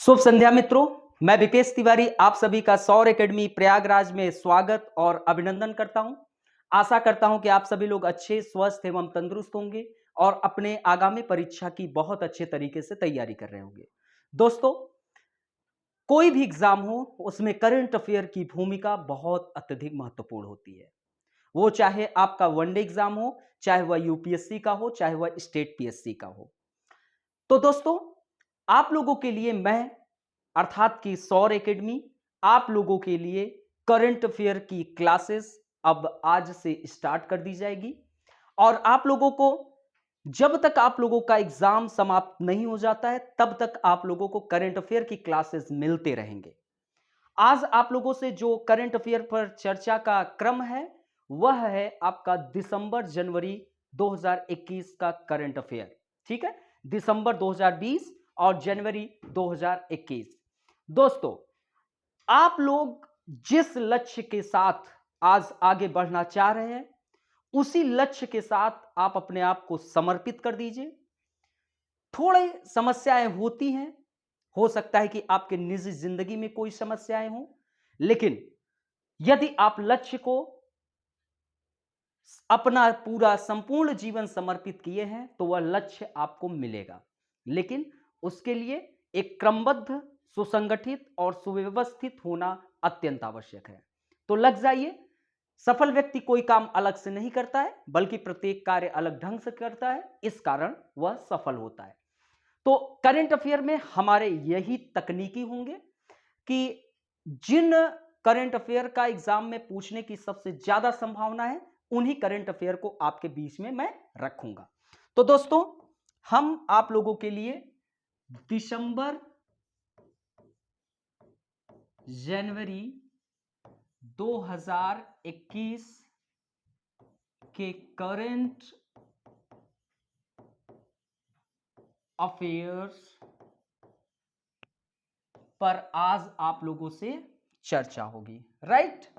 शुभ संध्या मित्रों, मैं विपेश तिवारी आप सभी का सौर एकेडमी प्रयागराज में स्वागत और अभिनंदन करता हूं। आशा करता हूं कि आप सभी लोग अच्छे, स्वस्थ एवं तंदुरुस्त होंगे और अपने आगामी परीक्षा की बहुत अच्छे तरीके से तैयारी कर रहे होंगे। दोस्तों, कोई भी एग्जाम हो उसमें करंट अफेयर की भूमिका बहुत अत्यधिक महत्वपूर्ण होती है। वो चाहे आपका वनडे एग्जाम हो, चाहे वह यूपीएससी का हो, चाहे वह स्टेट पीएससी का हो। तो दोस्तों, आप लोगों के लिए मैं अर्थात कि सौर एकेडमी आप लोगों के लिए करंट अफेयर की क्लासेस अब आज से स्टार्ट कर दी जाएगी और आप लोगों को जब तक आप लोगों का एग्जाम समाप्त नहीं हो जाता है तब तक आप लोगों को करंट अफेयर की क्लासेस मिलते रहेंगे। आज आप लोगों से जो करंट अफेयर पर चर्चा का क्रम है वह है आपका दिसंबर जनवरी 2021 का करंट अफेयर। ठीक है, दिसंबर 2020 और जनवरी 2021। दोस्तों, आप लोग जिस लक्ष्य के साथ आज आगे बढ़ना चाह रहे हैं उसी लक्ष्य के साथ आप अपने आप को समर्पित कर दीजिए। थोड़ी समस्याएं होती हैं, हो सकता है कि आपके निजी जिंदगी में कोई समस्याएं हों, लेकिन यदि आप लक्ष्य को अपना पूरा संपूर्ण जीवन समर्पित किए हैं तो वह लक्ष्य आपको मिलेगा। लेकिन उसके लिए एक क्रमबद्ध, सुसंगठित और सुव्यवस्थित होना अत्यंत आवश्यक है। तो लग जाइए। सफल व्यक्ति कोई काम अलग से नहीं करता है बल्कि प्रत्येक कार्य अलग ढंग से करता है, इस कारण वह सफल होता है। तो करंट अफेयर में हमारे यही तकनीकी होंगे कि जिन करंट अफेयर का एग्जाम में पूछने की सबसे ज्यादा संभावना है उन्हीं करंट अफेयर को आपके बीच में मैं रखूंगा। तो दोस्तों, हम आप लोगों के लिए दिसंबर जनवरी 2021 के करंट अफेयर्स पर आज आप लोगों से चर्चा होगी, राइट।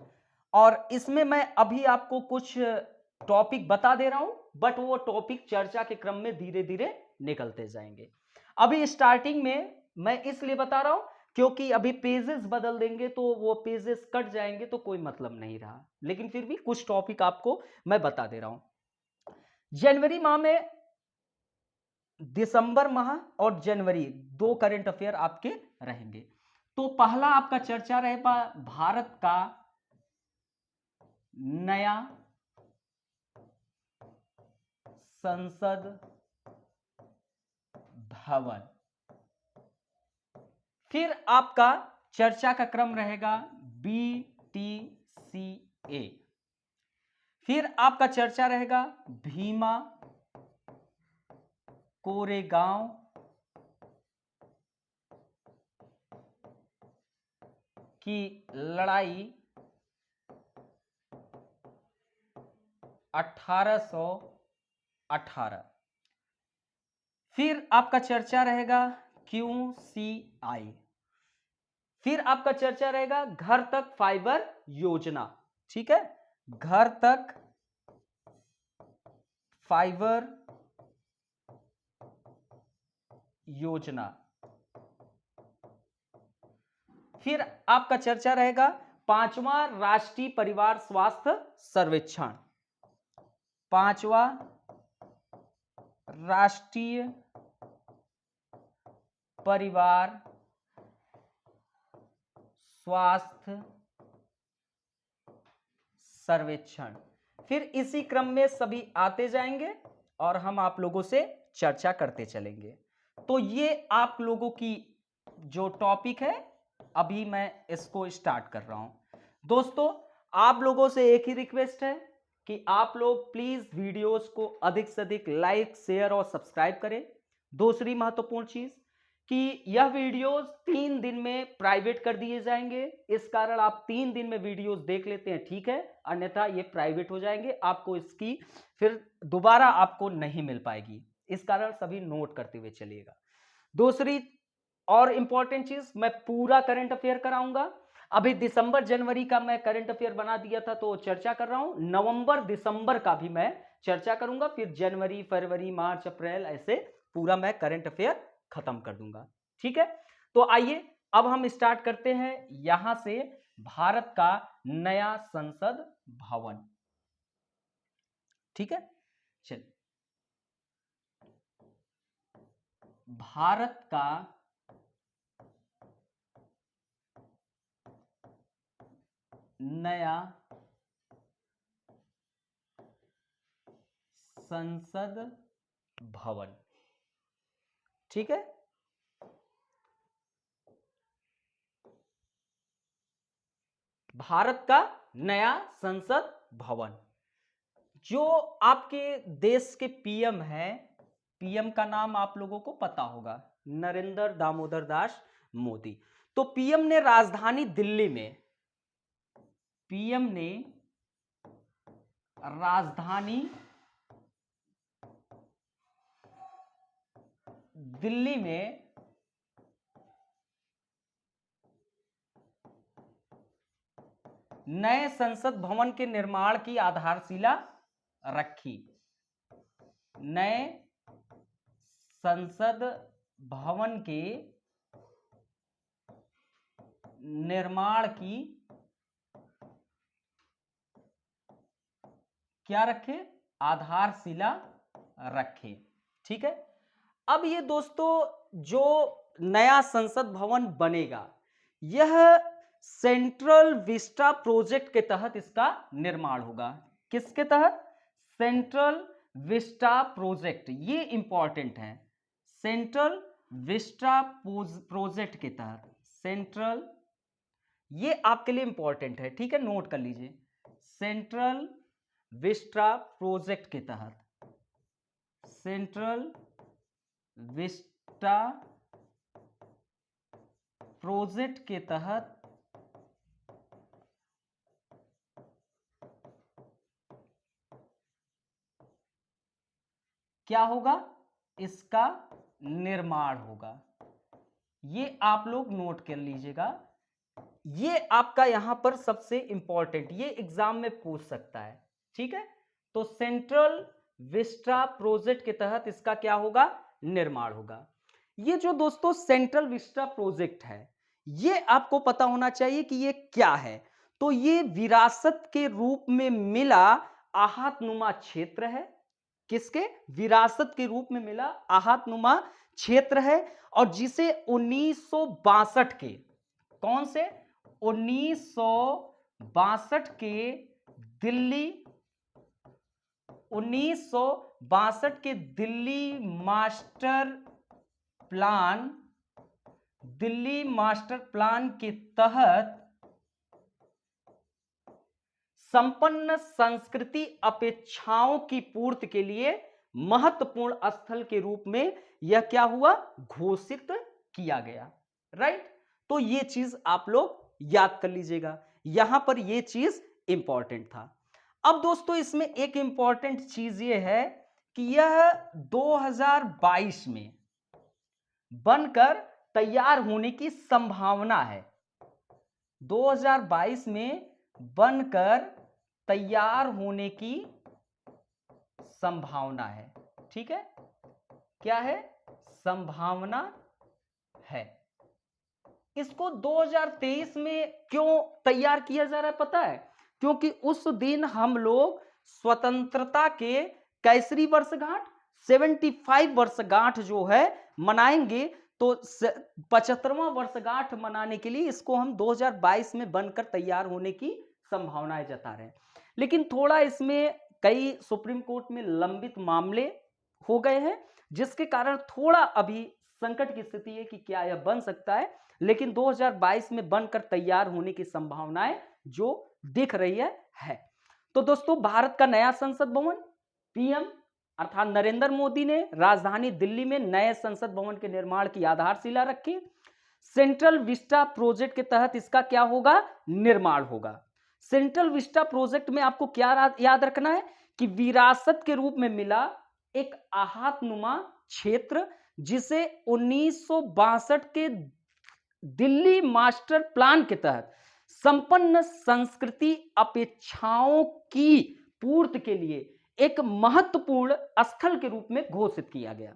और इसमें मैं अभी आपको कुछ टॉपिक बता दे रहा हूं, बट वो टॉपिक चर्चा के क्रम में धीरे धीरे निकलते जाएंगे। अभी स्टार्टिंग में मैं इसलिए बता रहा हूं क्योंकि अभी पेजेस बदल देंगे तो वो पेजेस कट जाएंगे तो कोई मतलब नहीं रहा, लेकिन फिर भी कुछ टॉपिक आपको मैं बता दे रहा हूं। जनवरी माह में, दिसंबर माह और जनवरी, दो करंट अफेयर आपके रहेंगे। तो पहला आपका चर्चा रहेगा भारत का नया संसद भवन। फिर आपका चर्चा का क्रम रहेगा BTCA। फिर आपका चर्चा रहेगा भीमा कोरेगांव की लड़ाई 1818। फिर आपका चर्चा रहेगा QCI। फिर आपका चर्चा रहेगा घर तक फाइबर योजना। ठीक है, घर तक फाइबर योजना। फिर आपका चर्चा रहेगा पांचवा राष्ट्रीय परिवार स्वास्थ्य सर्वेक्षण। पांचवा राष्ट्रीय परिवार स्वास्थ्य सर्वेक्षण। फिर इसी क्रम में सभी आते जाएंगे और हम आप लोगों से चर्चा करते चलेंगे। तो ये आप लोगों की जो टॉपिक है अभी मैं इसको स्टार्ट कर रहा हूं। दोस्तों, आप लोगों से एक ही रिक्वेस्ट है कि आप लोग प्लीज वीडियोस को अधिक से अधिक लाइक, शेयर और सब्सक्राइब करें। दूसरी महत्वपूर्ण चीज कि यह वीडियोस 3 दिन में प्राइवेट कर दिए जाएंगे। इस कारण आप 3 दिन में वीडियोस देख लेते हैं, ठीक है, अन्यथा ये प्राइवेट हो जाएंगे, आपको इसकी फिर दोबारा आपको नहीं मिल पाएगी। इस कारण सभी नोट करते हुए चलिएगा। दूसरी और इंपॉर्टेंट चीज, मैं पूरा करंट अफेयर कराऊंगा। अभी दिसंबर जनवरी का मैं करंट अफेयर बना दिया था तो चर्चा कर रहा हूं, नवंबर दिसंबर का भी मैं चर्चा करूंगा, फिर जनवरी, फरवरी, मार्च, अप्रैल, ऐसे पूरा मैं करंट अफेयर खत्म कर दूंगा। ठीक है, तो आइए अब हम स्टार्ट करते हैं यहां से भारत का नया संसद भवन। ठीक है, चलिए, भारत का नया संसद भवन। ठीक है, भारत का नया संसद भवन। जो आपके देश के पीएम हैं, पीएम का नाम आप लोगों को पता होगा, नरेंद्र दामोदर दास मोदी। तो पीएम ने राजधानी दिल्ली में, पीएम ने राजधानी दिल्ली में नए संसद भवन के निर्माण की आधारशिला रखी। नए संसद भवन के निर्माण की क्या रखे, आधारशिला रखे। ठीक है, अब ये दोस्तों जो नया संसद भवन बनेगा, यह सेंट्रल विस्टा प्रोजेक्ट के तहत इसका निर्माण होगा। किसके तहत? सेंट्रल विस्टा प्रोजेक्ट, ये इंपॉर्टेंट है, सेंट्रल विस्टा प्रोजेक्ट के तहत। सेंट्रल, ये आपके लिए इंपॉर्टेंट है, ठीक है, नोट कर लीजिए, सेंट्रल विस्टा प्रोजेक्ट के तहत, सेंट्रल विस्टा प्रोजेक्ट के तहत क्या होगा, इसका निर्माण होगा। ये आप लोग नोट कर लीजिएगा, ये आपका यहां पर सबसे इंपॉर्टेंट, ये एग्जाम में पूछ सकता है। ठीक है, तो सेंट्रल विस्टा प्रोजेक्ट के तहत इसका क्या होगा, निर्माण होगा। ये जो दोस्तों सेंट्रल विस्टा प्रोजेक्ट है, ये आपको पता होना चाहिए कि ये क्या है। तो ये विरासत के रूप में मिला आहतनुमा क्षेत्र है। किसके? विरासत के रूप में मिला आहतनुमा क्षेत्र है, और जिसे 1962 के, कौन से? 1962 के दिल्ली, 1962 के दिल्ली मास्टर प्लान के तहत संपन्न संस्कृति अपेक्षाओं की पूर्ति के लिए महत्वपूर्ण स्थल के रूप में यह क्या हुआ, घोषित किया गया। राइट, तो ये चीज आप लोग याद कर लीजिएगा, यहां पर ये चीज इंपॉर्टेंट था। अब दोस्तों इसमें एक इंपॉर्टेंट चीज ये है कि यह 2022 में बनकर तैयार होने की संभावना है। 2022 में बनकर तैयार होने की संभावना है। ठीक है, क्या है? संभावना है। इसको 2023 में क्यों तैयार किया जा रहा है पता है? क्योंकि उस दिन हम लोग स्वतंत्रता के कैसरी वर्षगांठ, 75 वर्षगांठ जो है मनाएंगे। तो 75वां वर्षगांठ मनाने के लिए इसको हम 2022 में बनकर तैयार होने की संभावनाएं जता रहे हैं। लेकिन थोड़ा इसमें कई सुप्रीम कोर्ट में लंबित मामले हो गए हैं, जिसके कारण थोड़ा अभी संकट की स्थिति है कि क्या यह बन सकता है। लेकिन 2022 में बनकर तैयार होने की संभावनाएं जो दिख रही है। तो दोस्तों भारत का नया संसद भवन, पीएम अर्थात नरेंद्र मोदी ने राजधानी दिल्ली में नए संसद भवन के निर्माण की आधारशिला रखी। सेंट्रल विस्टा प्रोजेक्ट के तहत इसका क्या होगा, निर्माण होगा। सेंट्रल विस्टा प्रोजेक्ट में आपको क्या याद रखना है कि विरासत के रूप में मिला एक आहतनुमा क्षेत्र, जिसे 1962 के दिल्ली मास्टर प्लान के तहत संपन्न संस्कृति अपेक्षाओं की पूर्ति के लिए एक महत्वपूर्ण स्थल के रूप में घोषित किया गया।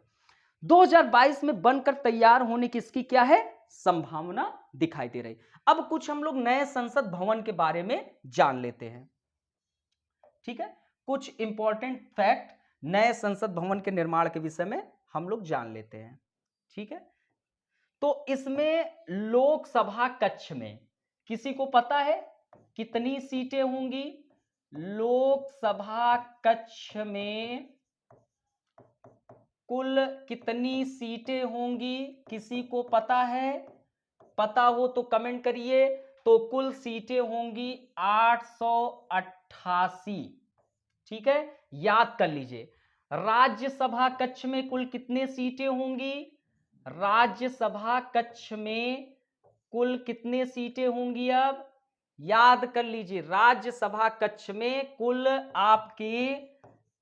2022 में बनकर तैयार होने की इसकी क्या है, संभावना दिखाई दे रही। अब कुछ हम लोग नए संसद भवन के बारे में जान लेते हैं। ठीक है, कुछ इंपॉर्टेंट फैक्ट नए संसद भवन के निर्माण के विषय में हम लोग जान लेते हैं। ठीक है, तो इसमें लोकसभा कक्ष में किसी को पता है कितनी सीटें होंगी? लोकसभा कक्ष में कुल कितनी सीटें होंगी, किसी को पता है? पता हो तो कमेंट करिए। तो कुल सीटें होंगी 888। ठीक है, याद कर लीजिए। राज्यसभा कक्ष में कुल कितने सीटें होंगी? राज्यसभा कक्ष में कुल कितने सीटें होंगी? अब याद कर लीजिए, राज्यसभा कक्ष में कुल आपके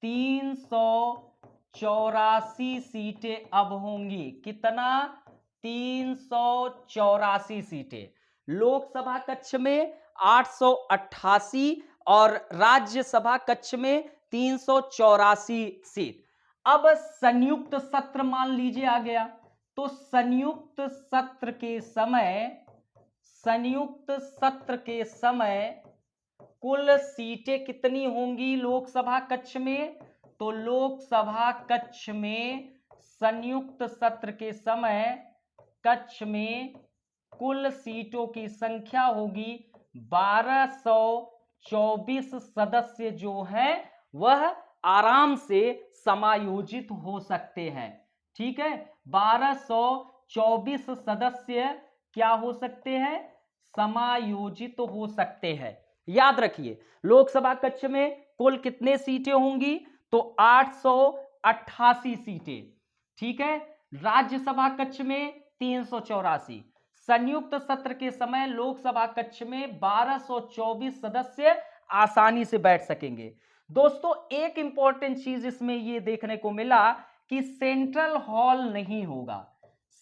384 सीटें अब होंगी। कितना? 384 सीटें। लोकसभा कक्ष में 888 और राज्यसभा कक्ष में 384 सीट। अब संयुक्त सत्र मान लीजिए आ गया, तो संयुक्त सत्र के समय कुल सीटें कितनी होंगी लोकसभा कक्ष में? तो लोकसभा कक्ष में संयुक्त सत्र के समय कक्ष में कुल सीटों की संख्या होगी 1224 सदस्य जो है वह आराम से समायोजित हो सकते हैं। ठीक है, 1224 सदस्य क्या हो सकते हैं? समायोजित हो सकते हैं। याद रखिए, लोकसभा कक्ष में कुल कितने सीटें होंगी? तो 888 सीटें। ठीक है, राज्यसभा कक्ष में 384। संयुक्त सत्र के समय लोकसभा कक्ष में 1224 सदस्य आसानी से बैठ सकेंगे। दोस्तों, एक इंपॉर्टेंट चीज इसमें यह देखने को मिला कि सेंट्रल हॉल नहीं होगा।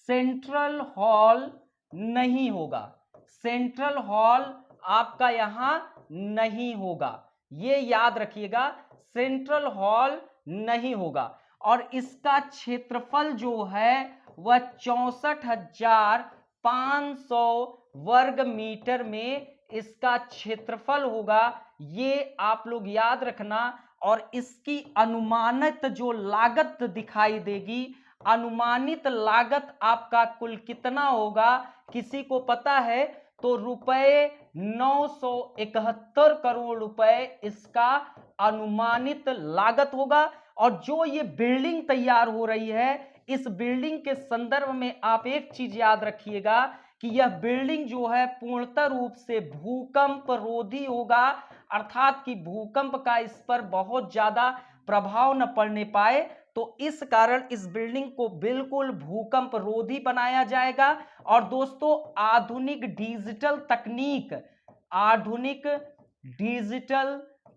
सेंट्रल हॉल नहीं होगा। सेंट्रल हॉल आपका यहां नहीं होगा, ये याद रखिएगा, सेंट्रल हॉल नहीं होगा। और इसका क्षेत्रफल जो है वह 64,500 वर्ग मीटर में इसका क्षेत्रफल होगा। ये आप लोग याद रखना। और इसकी अनुमानित जो लागत दिखाई देगी, अनुमानित लागत आपका कुल कितना होगा, किसी को पता है? तो रुपए 971 करोड़ रुपए इसका अनुमानित लागत होगा। और जो ये बिल्डिंग तैयार हो रही है, इस बिल्डिंग के संदर्भ में आप एक चीज याद रखिएगा कि यह बिल्डिंग जो है पूर्णतः रूप से भूकंप रोधी होगा, अर्थात कि भूकंप का इस पर बहुत ज्यादा प्रभाव न पड़ने पाए। तो इस कारण इस बिल्डिंग को बिल्कुल भूकंप रोधी बनाया जाएगा। और दोस्तों, आधुनिक डिजिटल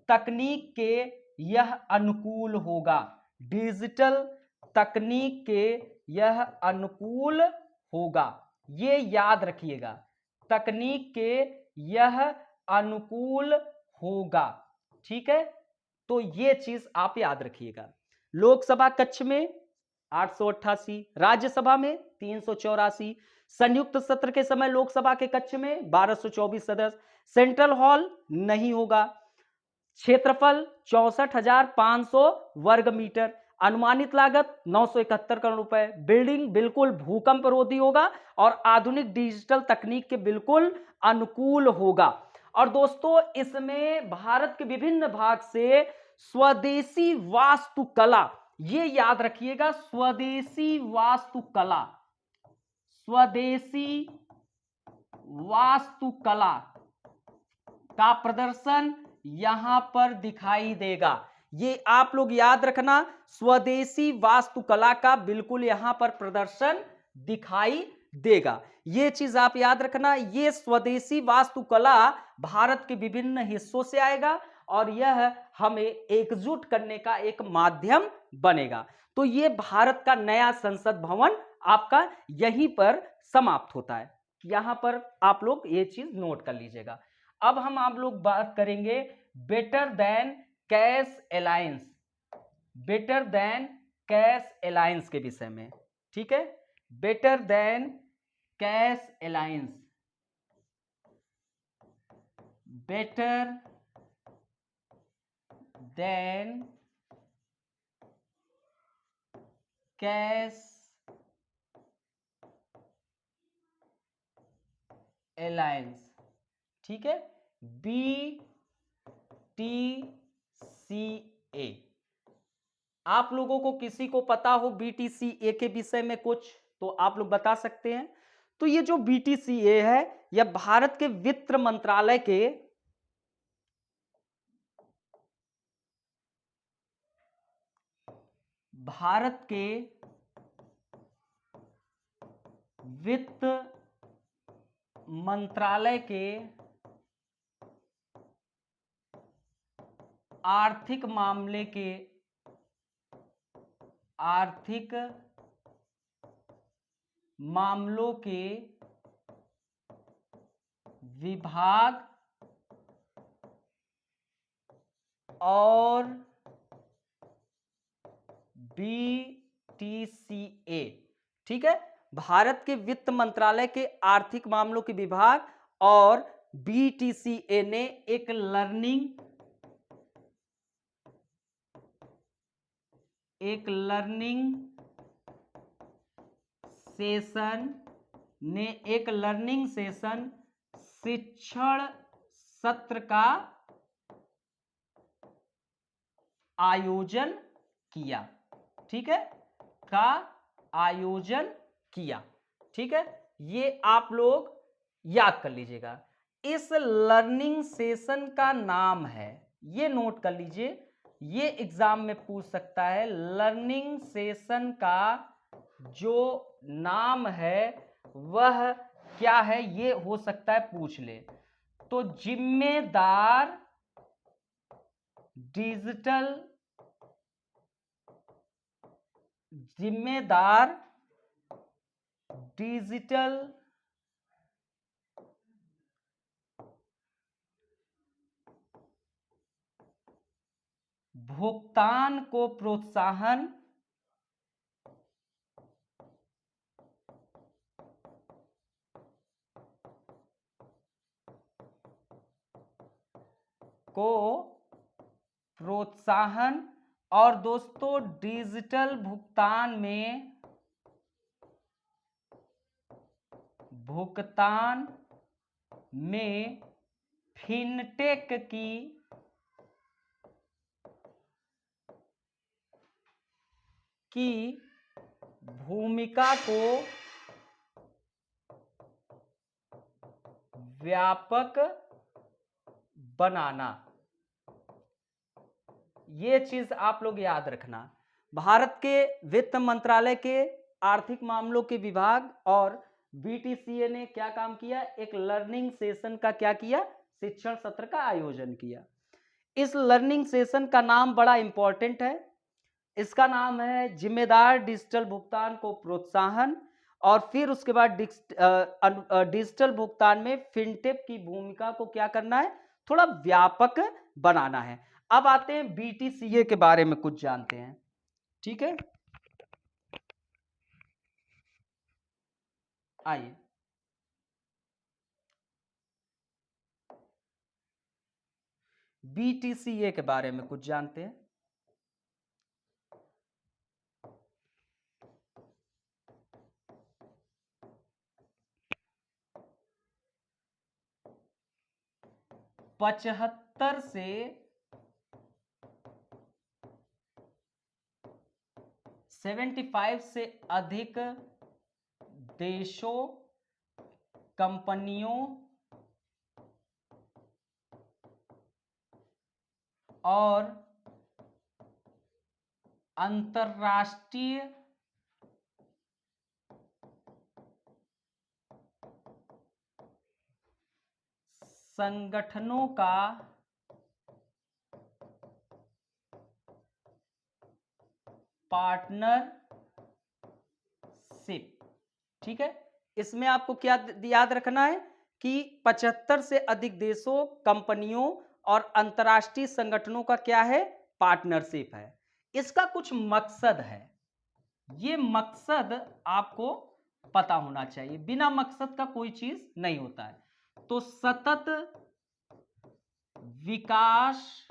तकनीक के यह अनुकूल होगा। डिजिटल तकनीक के यह अनुकूल होगा, ये याद रखिएगा। तकनीक के यह अनुकूल होगा। ठीक है, तो ये चीज आप याद रखिएगा। लोकसभा कक्ष में 888, राज्यसभा में 384, संयुक्त सत्र के समय लोकसभा के कक्ष में 1224 सदस्य, सेंट्रल हॉल नहीं होगा, क्षेत्रफल 64,500 वर्ग मीटर, अनुमानित लागत 971 करोड़ रुपए, बिल्डिंग बिल्कुल भूकंप रोधी होगा और आधुनिक डिजिटल तकनीक के बिल्कुल अनुकूल होगा। और दोस्तों, इसमें भारत के विभिन्न भाग से स्वदेशी वास्तुकला, ये याद रखिएगा, स्वदेशी वास्तुकला का प्रदर्शन यहां पर दिखाई देगा। ये आप लोग याद रखना, स्वदेशी वास्तुकला का बिल्कुल यहां पर प्रदर्शन दिखाई देगा। ये चीज आप याद रखना। ये स्वदेशी वास्तुकला भारत के विभिन्न हिस्सों से आएगा और यह हमें एकजुट करने का एक माध्यम बनेगा। तो ये भारत का नया संसद भवन आपका यहीं पर समाप्त होता है। यहां पर आप लोग ये चीज नोट कर लीजिएगा। अब हम आप लोग बात करेंगे बेटर देन कैश अलायंस के विषय में। ठीक है, better than cash alliance, better than cash alliance, ठीक है, BTCA। आप लोगों को किसी को पता हो BTCA के विषय में कुछ तो आप लोग बता सकते हैं। तो ये जो BTCA है यह भारत के वित्त मंत्रालय के वित्त मंत्रालय के आर्थिक मामलों के विभाग और BTCA, ठीक है, भारत के वित्त मंत्रालय के आर्थिक मामलों के विभाग और BTCA ने एक लर्निंग सेशन शिक्षण सत्र का आयोजन किया, ठीक है, ठीक है, ये आप लोग याद कर लीजिएगा। इस लर्निंग सेशन का नाम है, ये नोट कर लीजिए, ये एग्जाम में पूछ सकता है, लर्निंग सेशन का जो नाम है वह क्या है, ये हो सकता है पूछ ले। तो जिम्मेदार डिजिटल भुगतान को प्रोत्साहन और दोस्तों डिजिटल भुगतान में फिनटेक की भूमिका को व्यापक बनाना, ये चीज आप लोग याद रखना। भारत के वित्त मंत्रालय के आर्थिक मामलों के विभाग और BTCA ने क्या काम किया, एक लर्निंग सेशन का क्या किया, शिक्षण सत्र का आयोजन किया। इस लर्निंग सेशन का नाम बड़ा इंपॉर्टेंट है, इसका नाम है जिम्मेदार डिजिटल भुगतान को प्रोत्साहन, और फिर उसके बाद डिजिटल भुगतान में फिनटेक की भूमिका को क्या करना है, थोड़ा व्यापक बनाना है। अब आते हैं BTCA के बारे में कुछ जानते हैं, ठीक है, आइए। BTCA के बारे में कुछ जानते हैं। पचहत्तर से 75 से अधिक देशों, कंपनियों और अंतरराष्ट्रीय संगठनों का पार्टनरशिप, ठीक है, इसमें आपको क्या याद रखना है कि 75 से अधिक देशों, कंपनियों और अंतरराष्ट्रीय संगठनों का क्या है, पार्टनरशिप है। इसका कुछ मकसद है, ये मकसद आपको पता होना चाहिए, बिना मकसद का कोई चीज नहीं होता है। तो सतत विकास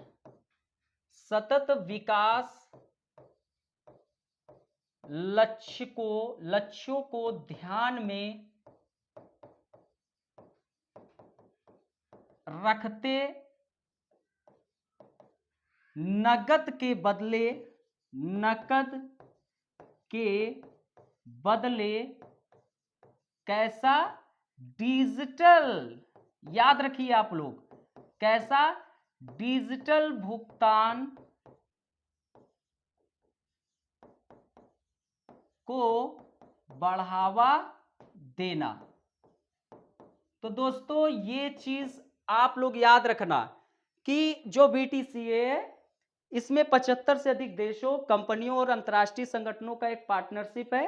लक्ष्यों को ध्यान में रखते नकद के बदले कैसा डिजिटल, याद रखिए आप लोग, कैसा डिजिटल भुगतान को बढ़ावा देना। तो दोस्तों ये चीज आप लोग याद रखना कि जो बीटीसीए है इसमें 75 से अधिक देशों, कंपनियों और अंतर्राष्ट्रीय संगठनों का एक पार्टनरशिप है।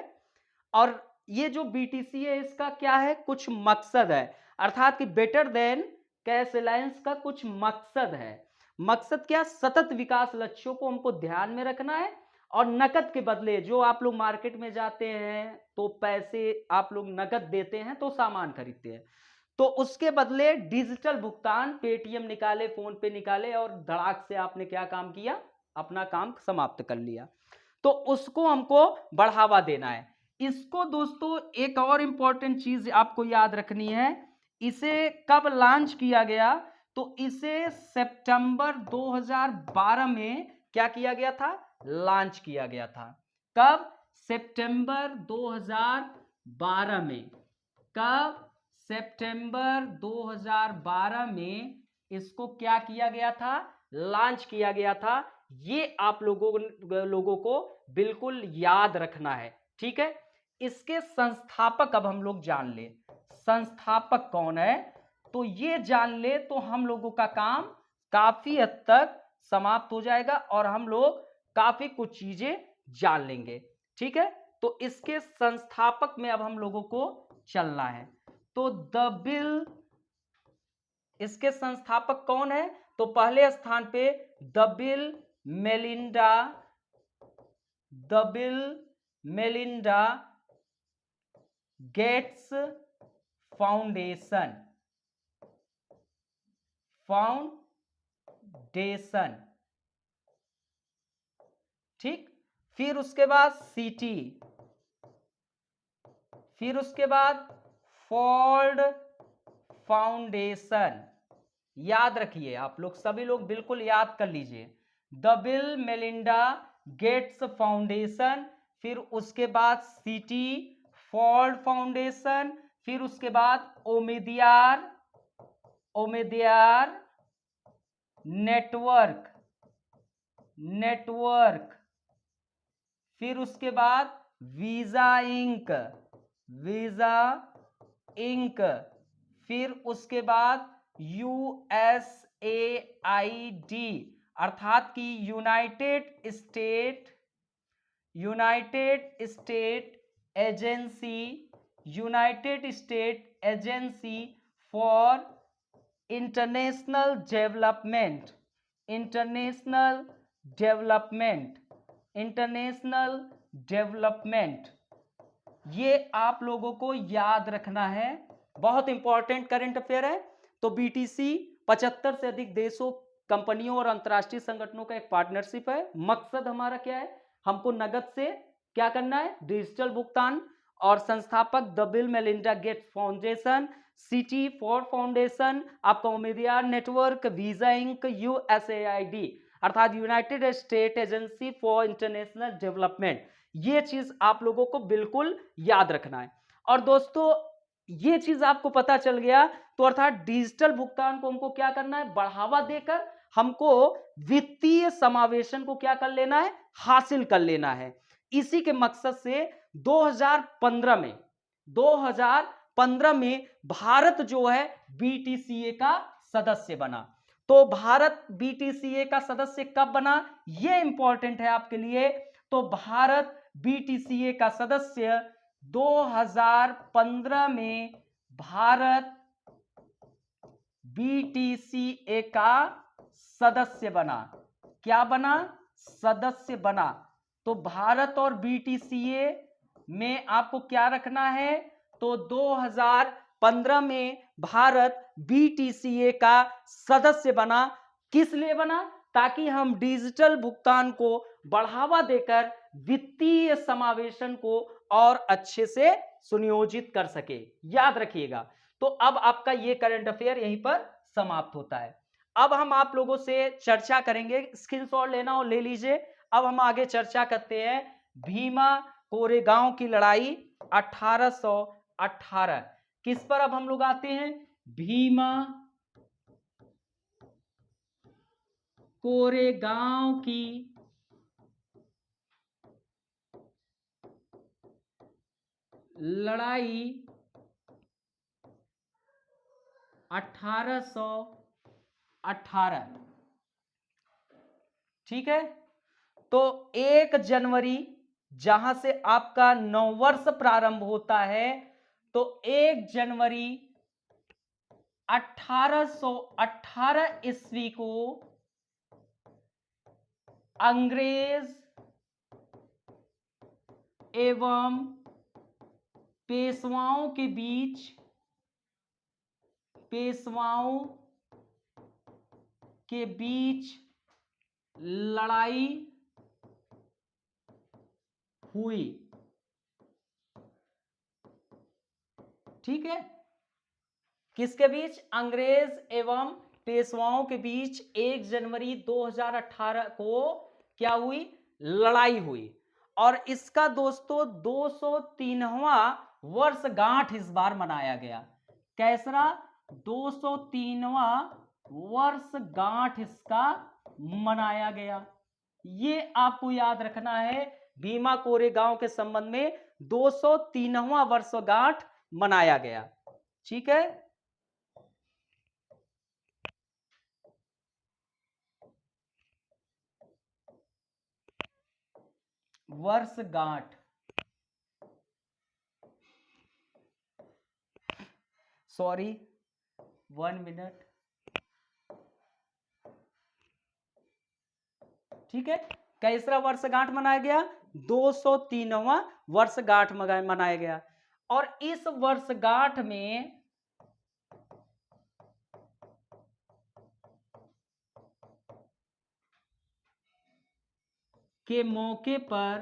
और ये जो बीटीसी है इसका क्या है, कुछ मकसद है, अर्थात कि बेटर देन कैश अलायंस का कुछ मकसद है। मकसद क्या, सतत विकास लक्ष्यों को हमको ध्यान में रखना है और नकद के बदले, जो आप लोग मार्केट में जाते हैं तो पैसे आप लोग नकद देते हैं तो सामान खरीदते हैं, तो उसके बदले डिजिटल भुगतान, पेटीएम निकाले, फोन पे निकाले और धड़ाक से आपने क्या काम किया, अपना काम समाप्त कर लिया, तो उसको हमको बढ़ावा देना है। इसको दोस्तों एक और इंपॉर्टेंट चीज आपको याद रखनी है, इसे कब लॉन्च किया गया, तो इसे सितंबर 2012 में क्या किया गया था, लॉन्च किया गया था। कब, सितंबर 2012 में। कब, सितंबर 2012 में इसको क्या किया गया था, लॉन्च किया गया था। ये आप लोगों को बिल्कुल याद रखना है, ठीक है। इसके संस्थापक अब हम लोग जान ले, संस्थापक कौन है, तो ये जान ले तो हम लोगों का काम काफी हद तक समाप्त हो जाएगा और हम लोग काफी कुछ चीजें जान लेंगे, ठीक है। तो इसके संस्थापक में अब हम लोगों को चलना है। तो द बिल, इसके संस्थापक कौन है, तो पहले स्थान पे the bill Melinda Gates foundation, ठीक। फिर उसके बाद सीटी, फिर उसके बाद फोर्ड फाउंडेशन, याद रखिए आप लोग, सभी लोग बिल्कुल याद कर लीजिए, the bill Melinda Gates foundation, फिर उसके बाद सीटी, फोर्ड फाउंडेशन, फिर उसके बाद ओमेदियार नेटवर्क, फिर उसके बाद वीजा इंक, फिर उसके बाद यूएसएआईडी, अर्थात कि United state agency for international development, ये आप लोगों को याद रखना है, बहुत इंपॉर्टेंट करंट अफेयर है। तो बीटीसी 75 से अधिक देशों, कंपनियों और अंतरराष्ट्रीय संगठनों का एक पार्टनरशिप है। मकसद हमारा क्या है, हमको नगद से क्या करना है, डिजिटल भुगतान। और संस्थापक the bill Melinda Gates foundation, city Ford foundation, आपका उम्मीदवार नेटवर्क, वीजा इंक, यूएसएआईडी अर्थात United state agency for international development. ये चीज आप लोगों को बिल्कुल याद रखना है। और दोस्तों ये चीज आपको पता चल गया, तो अर्थात डिजिटल भुगतान को हमको क्या करना है, बढ़ावा देकर हमको वित्तीय समावेशन को क्या कर लेना है, हासिल कर लेना है। इसी के मकसद से 2015 में भारत जो है बीटीसीए का सदस्य बना। तो भारत बीटीसीए का सदस्य कब बना, यह इंपॉर्टेंट है आपके लिए। तो भारत बीटीसीए का सदस्य 2015 में भारत बीटीसीए का सदस्य बना। क्या बना, सदस्य बना। तो भारत और बीटीसीए में आपको क्या रखना है, तो 2015 में भारत बीटीसीए का सदस्य बना। किस लिए बना, ताकि हम डिजिटल भुगतान को बढ़ावा देकर वित्तीय समावेशन को और अच्छे से सुनियोजित कर सके। याद रखिएगा। तो अब आपका ये करंट अफेयर यहीं पर समाप्त होता है। अब हम आप लोगों से चर्चा करेंगे, स्क्रीनशॉट लेना हो ले लीजिए। अब हम आगे चर्चा करते हैं भीमा कोरेगांव की लड़ाई 1818। किस पर अब हम लोग आते हैं, भीमा कोरेगांव की लड़ाई 1818। ठीक है, तो 1 जनवरी जहां से आपका नववर्ष प्रारंभ होता है, तो 1 जनवरी 1818 ईस्वी को अंग्रेज एवं पेशवाओं के बीच लड़ाई हुई। ठीक है, किसके बीच, अंग्रेज एवं पेशवाओं के बीच 1 जनवरी 2018 को क्या हुई, लड़ाई हुई। और इसका दोस्तों 203वां वर्षगांठ इस बार मनाया गया। कैसा, 203वां वर्षगांठ इसका मनाया गया। ये आपको याद रखना है, भीमा कोरेगांव के संबंध में 203वां वर्षगांठ मनाया गया। ठीक है, वर्षगांठ, सॉरी 1 मिनट। ठीक है, कैसा वर्षगांठ मनाया गया, 203वां वर्षगांठ मनाया गया। और इस वर्षगांठ में के मौके पर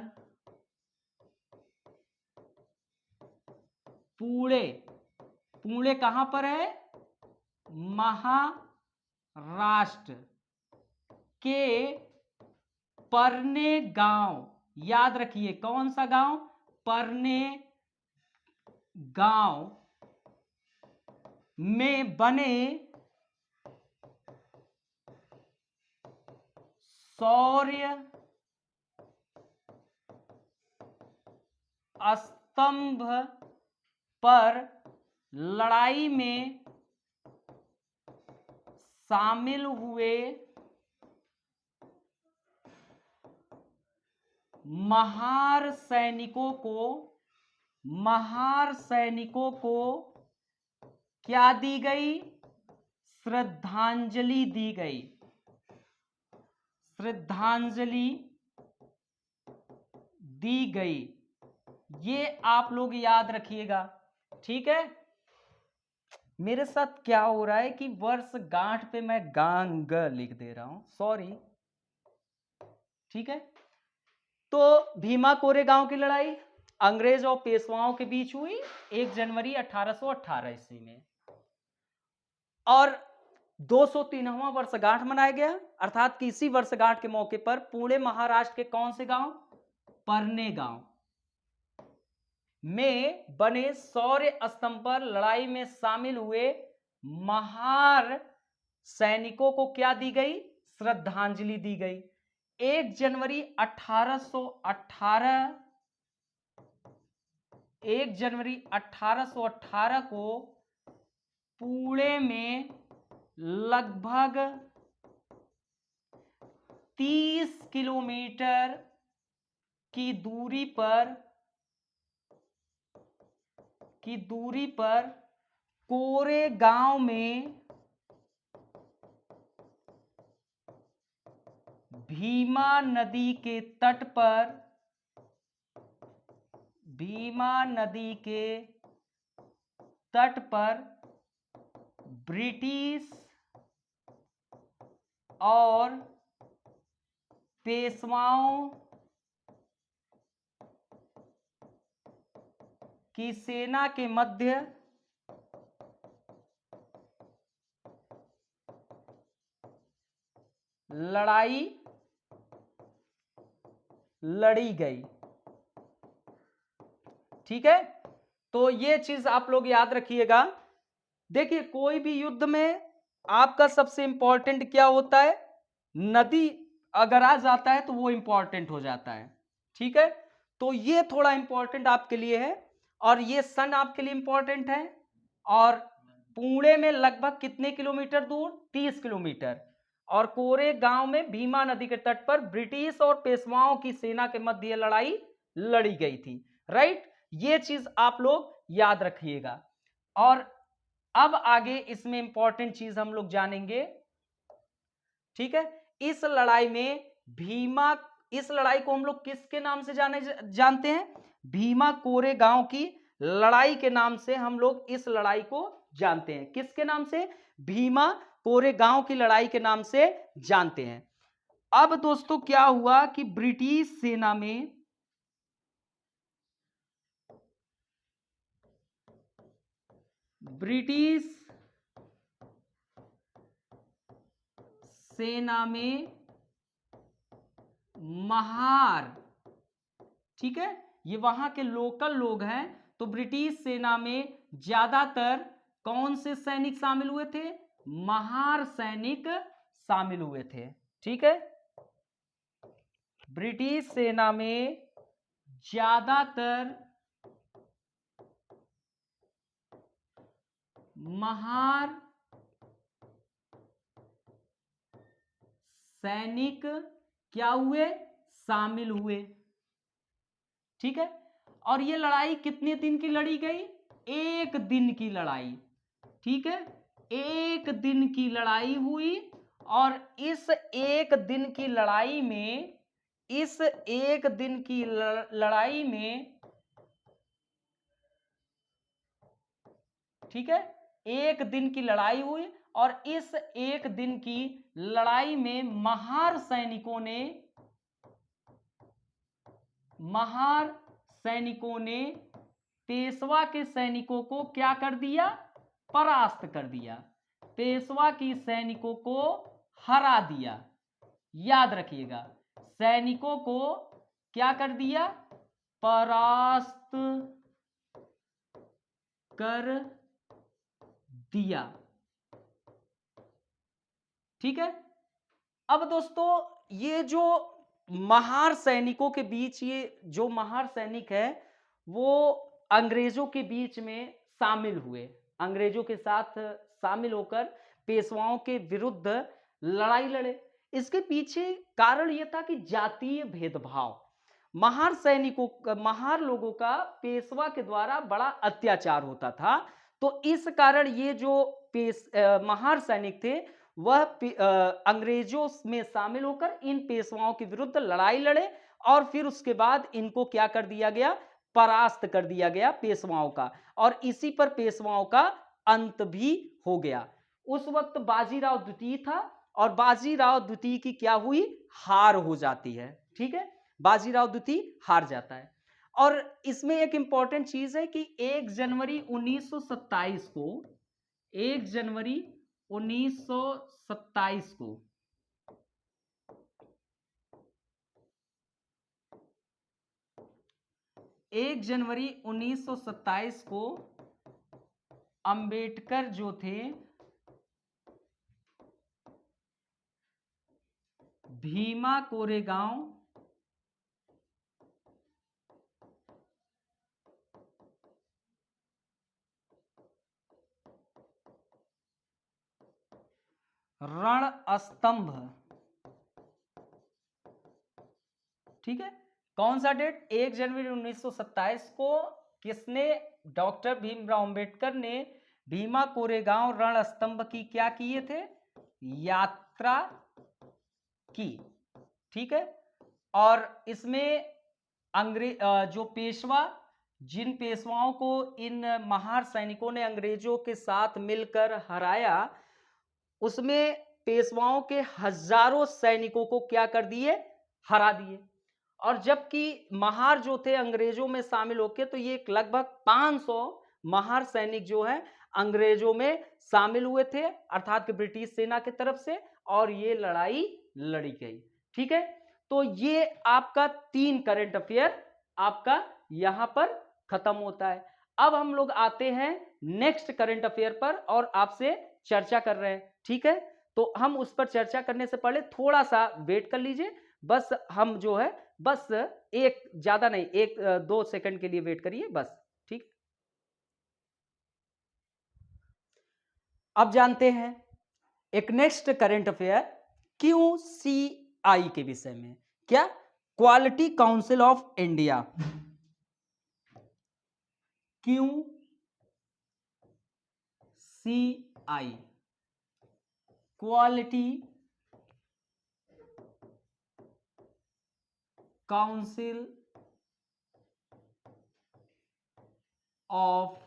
पुणे कहां पर है, महाराष्ट्र के परने गांव, याद रखिए कौन सा गांव, परने गांव में बने शौर्य स्तंभ पर लड़ाई में शामिल हुए महार सैनिकों को क्या दी गई, श्रद्धांजलि दी गई। श्रद्धांजलि दी गई, ये आप लोग याद रखिएगा। ठीक है, मेरे साथ क्या हो रहा है कि वर्षगांठ पे मैं गांग लिख दे रहा हूं, सॉरी। ठीक है, तो भीमा कोरेगांव की लड़ाई अंग्रेज और पेशवाओं के बीच हुई 1 जनवरी 1818 ईस्वी में, और 203वां वर्षगांठ मनाया गया। अर्थात कि इसी वर्षगांठ के मौके पर पुणे महाराष्ट्र के कौन से गांव, परने गांव में बने शौर्य स्तंभ पर लड़ाई में शामिल हुए महार सैनिकों को क्या दी गई, श्रद्धांजलि दी गई। 1 जनवरी 1818 को पुणे में लगभग 30 किलोमीटर की दूरी पर कोरेगांव में भीमा नदी के तट पर भीमा नदी के तट पर ब्रिटिश और पेशवाओं की सेना के मध्य लड़ाई लड़ी गई। ठीक है, तो ये चीज आप लोग याद रखिएगा। देखिए, कोई भी युद्ध में आपका सबसे इंपॉर्टेंट क्या होता है? नदी अगर आ जाता है तो वो इंपॉर्टेंट हो जाता है। ठीक है, तो ये थोड़ा इंपॉर्टेंट आपके लिए है, और ये सन आपके लिए इंपॉर्टेंट है। और पुणे में लगभग कितने किलोमीटर दूर? 30 किलोमीटर। और कोरे गांव में भीमा नदी के तट पर ब्रिटिश और पेशवाओं की सेना के मध्य लड़ाई लड़ी गई थी। राइट, ये चीज आप लोग याद रखिएगा। और अब आगे इसमें इंपॉर्टेंट चीज हम लोग जानेंगे। ठीक है, इस लड़ाई में भीमा, इस लड़ाई को हम लोग किसके नाम से जानते हैं? भीमा कोरेगांव की लड़ाई के नाम से हम लोग इस लड़ाई को जानते हैं। किसके नाम से? भीमा कोरेगांव की लड़ाई के नाम से जानते हैं। अब दोस्तों क्या हुआ कि ब्रिटिश सेना में महार, ठीक है, ये वहां के लोकल लोग हैं, तो ब्रिटिश सेना में ज्यादातर कौन से सैनिक शामिल हुए थे? महार सैनिक शामिल हुए थे। ठीक है, ब्रिटिश सेना में ज्यादातर महार सैनिक क्या हुए? शामिल हुए। ठीक है, और ये लड़ाई कितने दिन की लड़ी गई? 1 दिन की लड़ाई। ठीक है, 1 दिन की लड़ाई हुई, और इस 1 दिन की लड़ाई में, इस 1 दिन की लड़ाई में, ठीक है, 1 दिन की लड़ाई हुई, और इस 1 दिन की लड़ाई में महार सैनिकों ने पेशवा के सैनिकों को क्या कर दिया? परास्त कर दिया। पेशवा की सैनिकों को हरा दिया। याद रखिएगा, सैनिकों को क्या कर दिया? परास्त कर दिया। ठीक है, अब दोस्तों ये जो महार सैनिकों के बीच, ये जो महार सैनिक है वो अंग्रेजों के बीच में शामिल हुए, अंग्रेजों के साथ शामिल होकर पेशवाओं के विरुद्ध लड़ाई लड़े। इसके पीछे कारण यह था कि जातीय भेदभाव, महार लोगों का पेशवा के द्वारा बड़ा अत्याचार होता था। तो इस कारण ये जो महार सैनिक थे वह अंग्रेजों में शामिल होकर इन पेशवाओं के विरुद्ध लड़ाई लड़े, और फिर उसके बाद इनको क्या कर दिया गया? परास्त कर दिया गया पेशवाओं का, और इसी पर पेशवाओं का अंत भी हो गया। उस वक्त बाजीराव द्वितीय था, और बाजीराव द्वितीय की क्या हुई? हार हो जाती है। ठीक है, बाजीराव द्वितीय हार जाता है। और इसमें एक इंपॉर्टेंट चीज है कि 1 जनवरी 1927 को, 1 जनवरी 1927 को, 1 जनवरी 1927 को अंबेडकर जो थे भीमा कोरेगांव रण स्तंभ, ठीक है, कौन सा डेट? 1 जनवरी 1927 को किसने? डॉक्टर भीमराव अंबेडकर ने भीमा कोरेगांव रण स्तंभ की क्या किए थे? यात्रा की। ठीक है, और इसमें जो पेशवा जिन पेशवाओं को इन महार सैनिकों ने अंग्रेजों के साथ मिलकर हराया, उसमें पेशवाओं के हजारों सैनिकों को क्या कर दिए, हरा दिए। और जबकि महार जो थे अंग्रेजों में शामिल होके, तो ये लगभग 500 महार सैनिक जो है अंग्रेजों में शामिल हुए थे, अर्थात कि ब्रिटिश सेना की तरफ से, और ये लड़ाई लड़ी गई। ठीक है, तो ये आपका 3 करंट अफेयर आपका यहां पर खत्म होता है। अब हम लोग आते हैं नेक्स्ट करंट अफेयर पर और आपसे चर्चा कर रहे हैं। ठीक है, तो हम उस पर चर्चा करने से पहले थोड़ा सा वेट कर लीजिए। बस हम जो है, बस एक ज्यादा नहीं, 1-2 सेकंड के लिए वेट करिए बस। ठीक, अब जानते हैं एक नेक्स्ट करंट अफेयर QCI के विषय में। क्या? Quality council of India, QCI, quality council of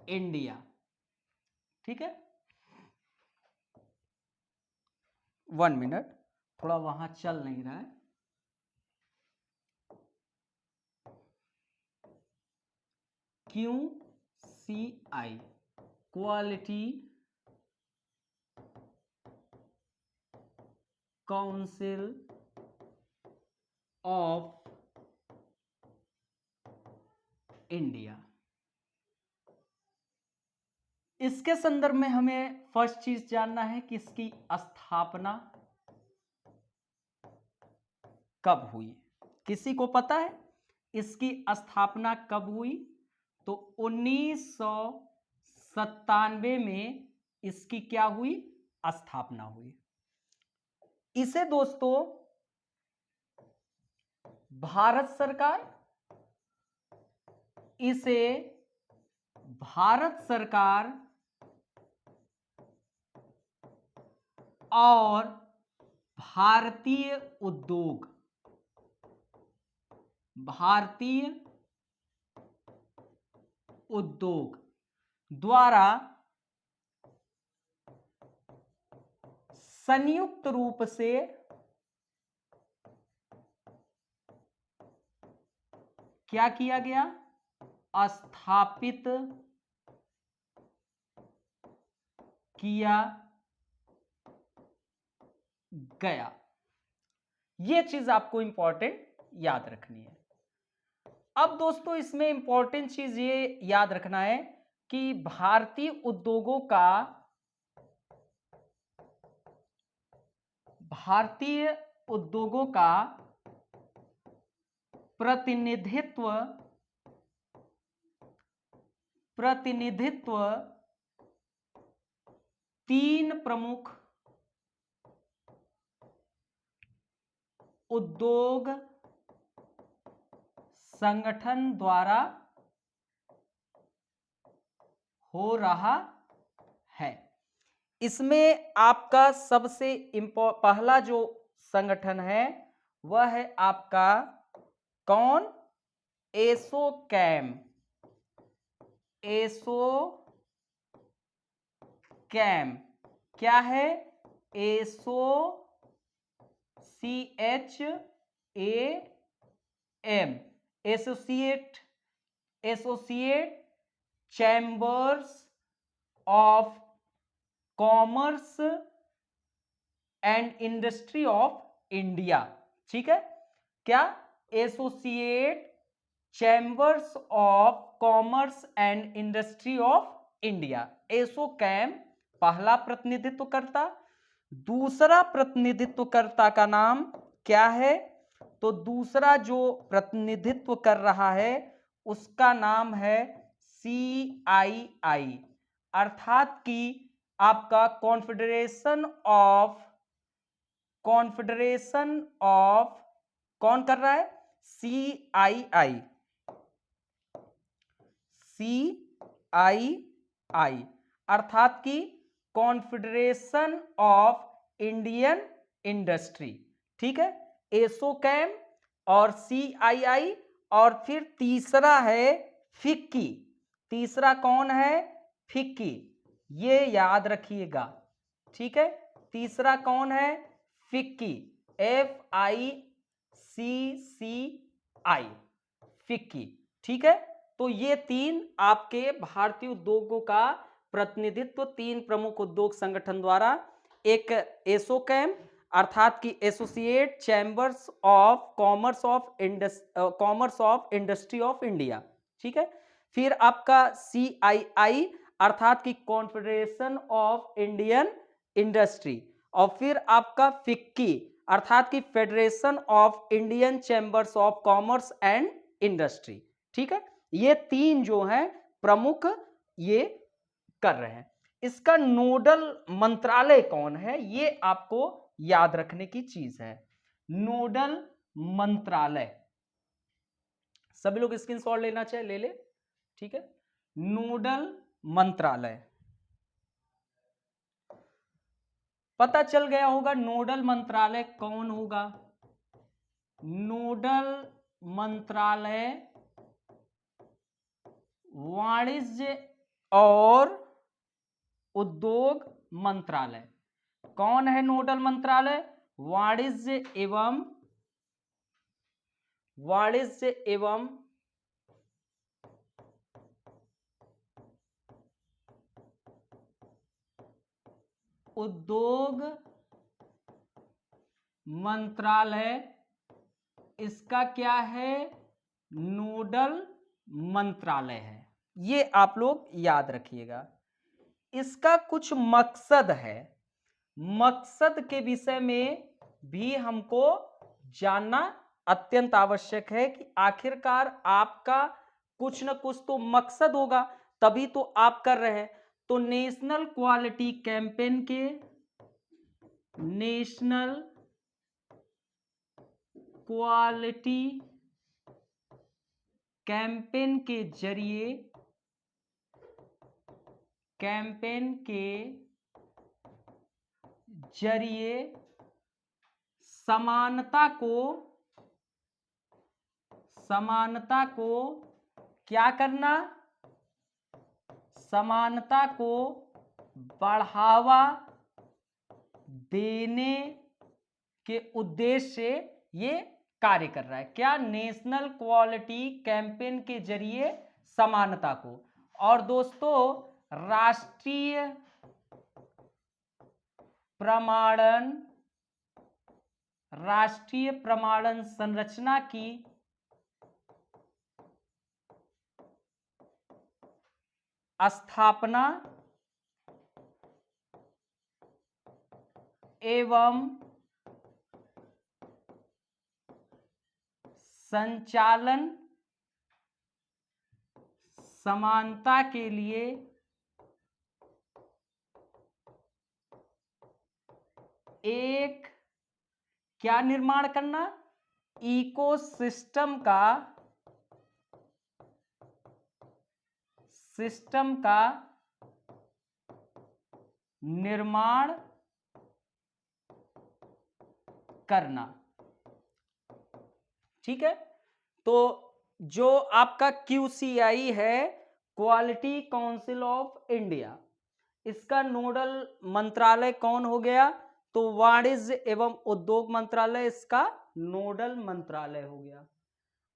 India. ठीक है, 1 मिनट, थोड़ा वहां चल नहीं रहा है। QCI, quality council of India. इसके संदर्भ में हमें फर्स्ट चीज जानना है कि इसकी स्थापना कब हुई। किसी को पता है इसकी स्थापना कब हुई? तो 1997 में इसकी क्या हुई, स्थापना हुई। इसे दोस्तों भारत सरकार, इसे भारत सरकार और भारतीय उद्योग, भारतीय उद्योग द्वारा संयुक्त रूप से क्या किया गया, स्थापित किया गया। यह चीज आपको इंपॉर्टेंट याद रखनी है। अब दोस्तों इसमें इंपॉर्टेंट चीज ये याद रखना है कि भारतीय उद्योगों का, भारतीय उद्योगों का प्रतिनिधित्व, प्रतिनिधित्व 3 प्रमुख उद्योग संगठन द्वारा हो रहा है। इसमें आपका सबसे पहला जो संगठन है वह है आपका कौन? एसोचैम, एसोचैम क्या है? CHAM, associate chambers of commerce and industry of India. ठीक है, क्या? Associate chambers of commerce and industry of India, ASSOCHAM पहला प्रतिनिधित्वकर्ता। दूसरा प्रतिनिधित्वकर्ता का नाम क्या है? तो दूसरा जो प्रतिनिधित्व कर रहा है उसका नाम है CII, अर्थात कि आपका कॉन्फेडरेशन ऑफ कौन कर रहा है? CII, अर्थात कि कॉन्फेडरेशन ऑफ इंडियन इंडस्ट्री। ठीक है, एसोचैम और CII, और फिर तीसरा है फिक्की। तीसरा कौन है? फिक्की। ये याद रखिएगा, ठीक है। तीसरा कौन है? फिक्की, FICCI, फिक्की, ठीक है। तो ये तीन आपके भारतीय उद्योगों का प्रतिनिधित्व तीन प्रमुख उद्योग संगठन द्वारा, एक एसोकैम अर्थात कि associate chambers of commerce of industry of India, ठीक है। फिर आपका CII अर्थात कि कॉन्फेडरेशन ऑफ इंडियन इंडस्ट्री, और फिर आपका फिक्की अर्थात कि federation of Indian chambers of commerce and industry, ठीक है। ये तीन जो हैं प्रमुख ये कर रहे हैं। इसका नोडल मंत्रालय कौन है, ये आपको याद रखने की चीज है। नोडल मंत्रालय, सभी लोग स्क्रीनशॉट लेना चाहे ले ले, ठीक है। नोडल मंत्रालय पता चल गया होगा, नोडल मंत्रालय कौन होगा? नोडल मंत्रालय वाणिज्य और उद्योग मंत्रालय। कौन है नोडल मंत्रालय? वाणिज्य एवं उद्योग मंत्रालय, इसका क्या है? नोडल मंत्रालय है। ये आप लोग याद रखिएगा। इसका कुछ मकसद है, मकसद के विषय में भी हमको जानना अत्यंत आवश्यक है कि आखिरकार आपका कुछ न कुछ तो मकसद होगा, तभी तो आप कर रहे हैं। तो नेशनल क्वालिटी कैंपेन के, नेशनल क्वालिटी कैंपेन के जरिए समानता को क्या करना? समानता को बढ़ावा देने के उद्देश्य से ये कार्य कर रहा है। क्या? नेशनल क्वालिटी कैंपेन के जरिए समानता को। और दोस्तों, राष्ट्रीय प्रमाणन संरचना की स्थापना एवं संचालन समानता के लिए एक क्या निर्माण करना? इकोसिस्टम का निर्माण करना, ठीक है। तो जो आपका QCI है, क्वालिटी काउंसिल ऑफ इंडिया, इसका नोडल मंत्रालय कौन हो गया? तो वाणिज्य एवं उद्योग मंत्रालय इसका नोडल मंत्रालय हो गया।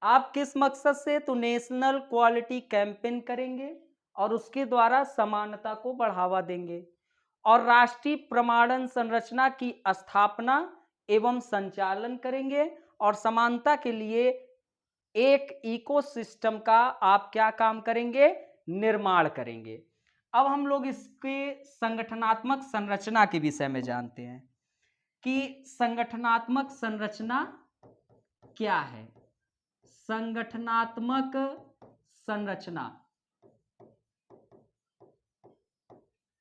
आप किस मकसद से? तो नेशनल क्वालिटी कैंपेन करेंगे और उसके द्वारा समानता को बढ़ावा देंगे, और राष्ट्रीय प्रमाणन संरचना की स्थापना एवं संचालन करेंगे, और समानता के लिए एक इकोसिस्टम का आप क्या काम करेंगे? निर्माण करेंगे। अब हम लोग इसके संगठनात्मक संरचना के विषय में जानते हैं कि संगठनात्मक संरचना क्या है। संगठनात्मक संरचना,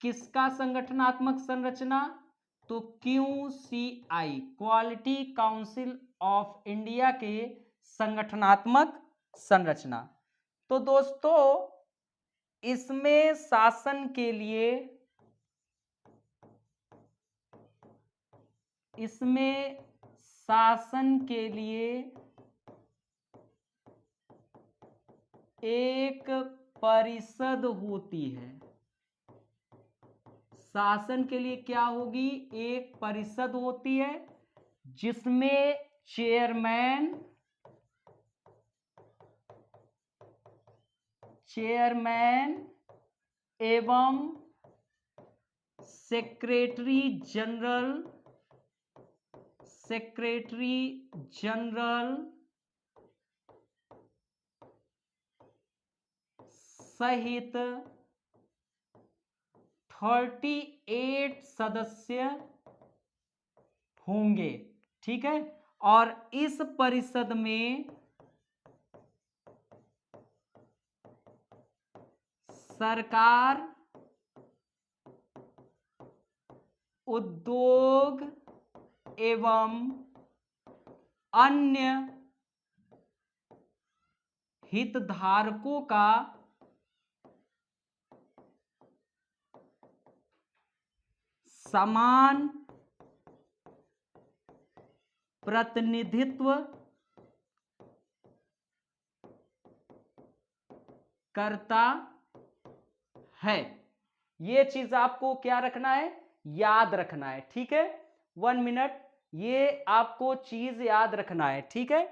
किसका संगठनात्मक संरचना? तो QCI, quality council of India के संगठनात्मक संरचना। तो दोस्तों, इसमें शासन के लिए एक परिषद होती है। शासन के लिए क्या होगी? एक परिषद होती है जिसमें चेयरमैन एवं सेक्रेटरी जनरल सहित 38 सदस्य होंगे। ठीक है, और इस परिषद में सरकार, उद्योग एवं अन्य हितधारकों का समान प्रतिनिधित्व करता है। ये चीज आपको क्या रखना है? याद रखना है। ठीक है, 1 मिनट, ये आपको चीज याद रखना है। ठीक है,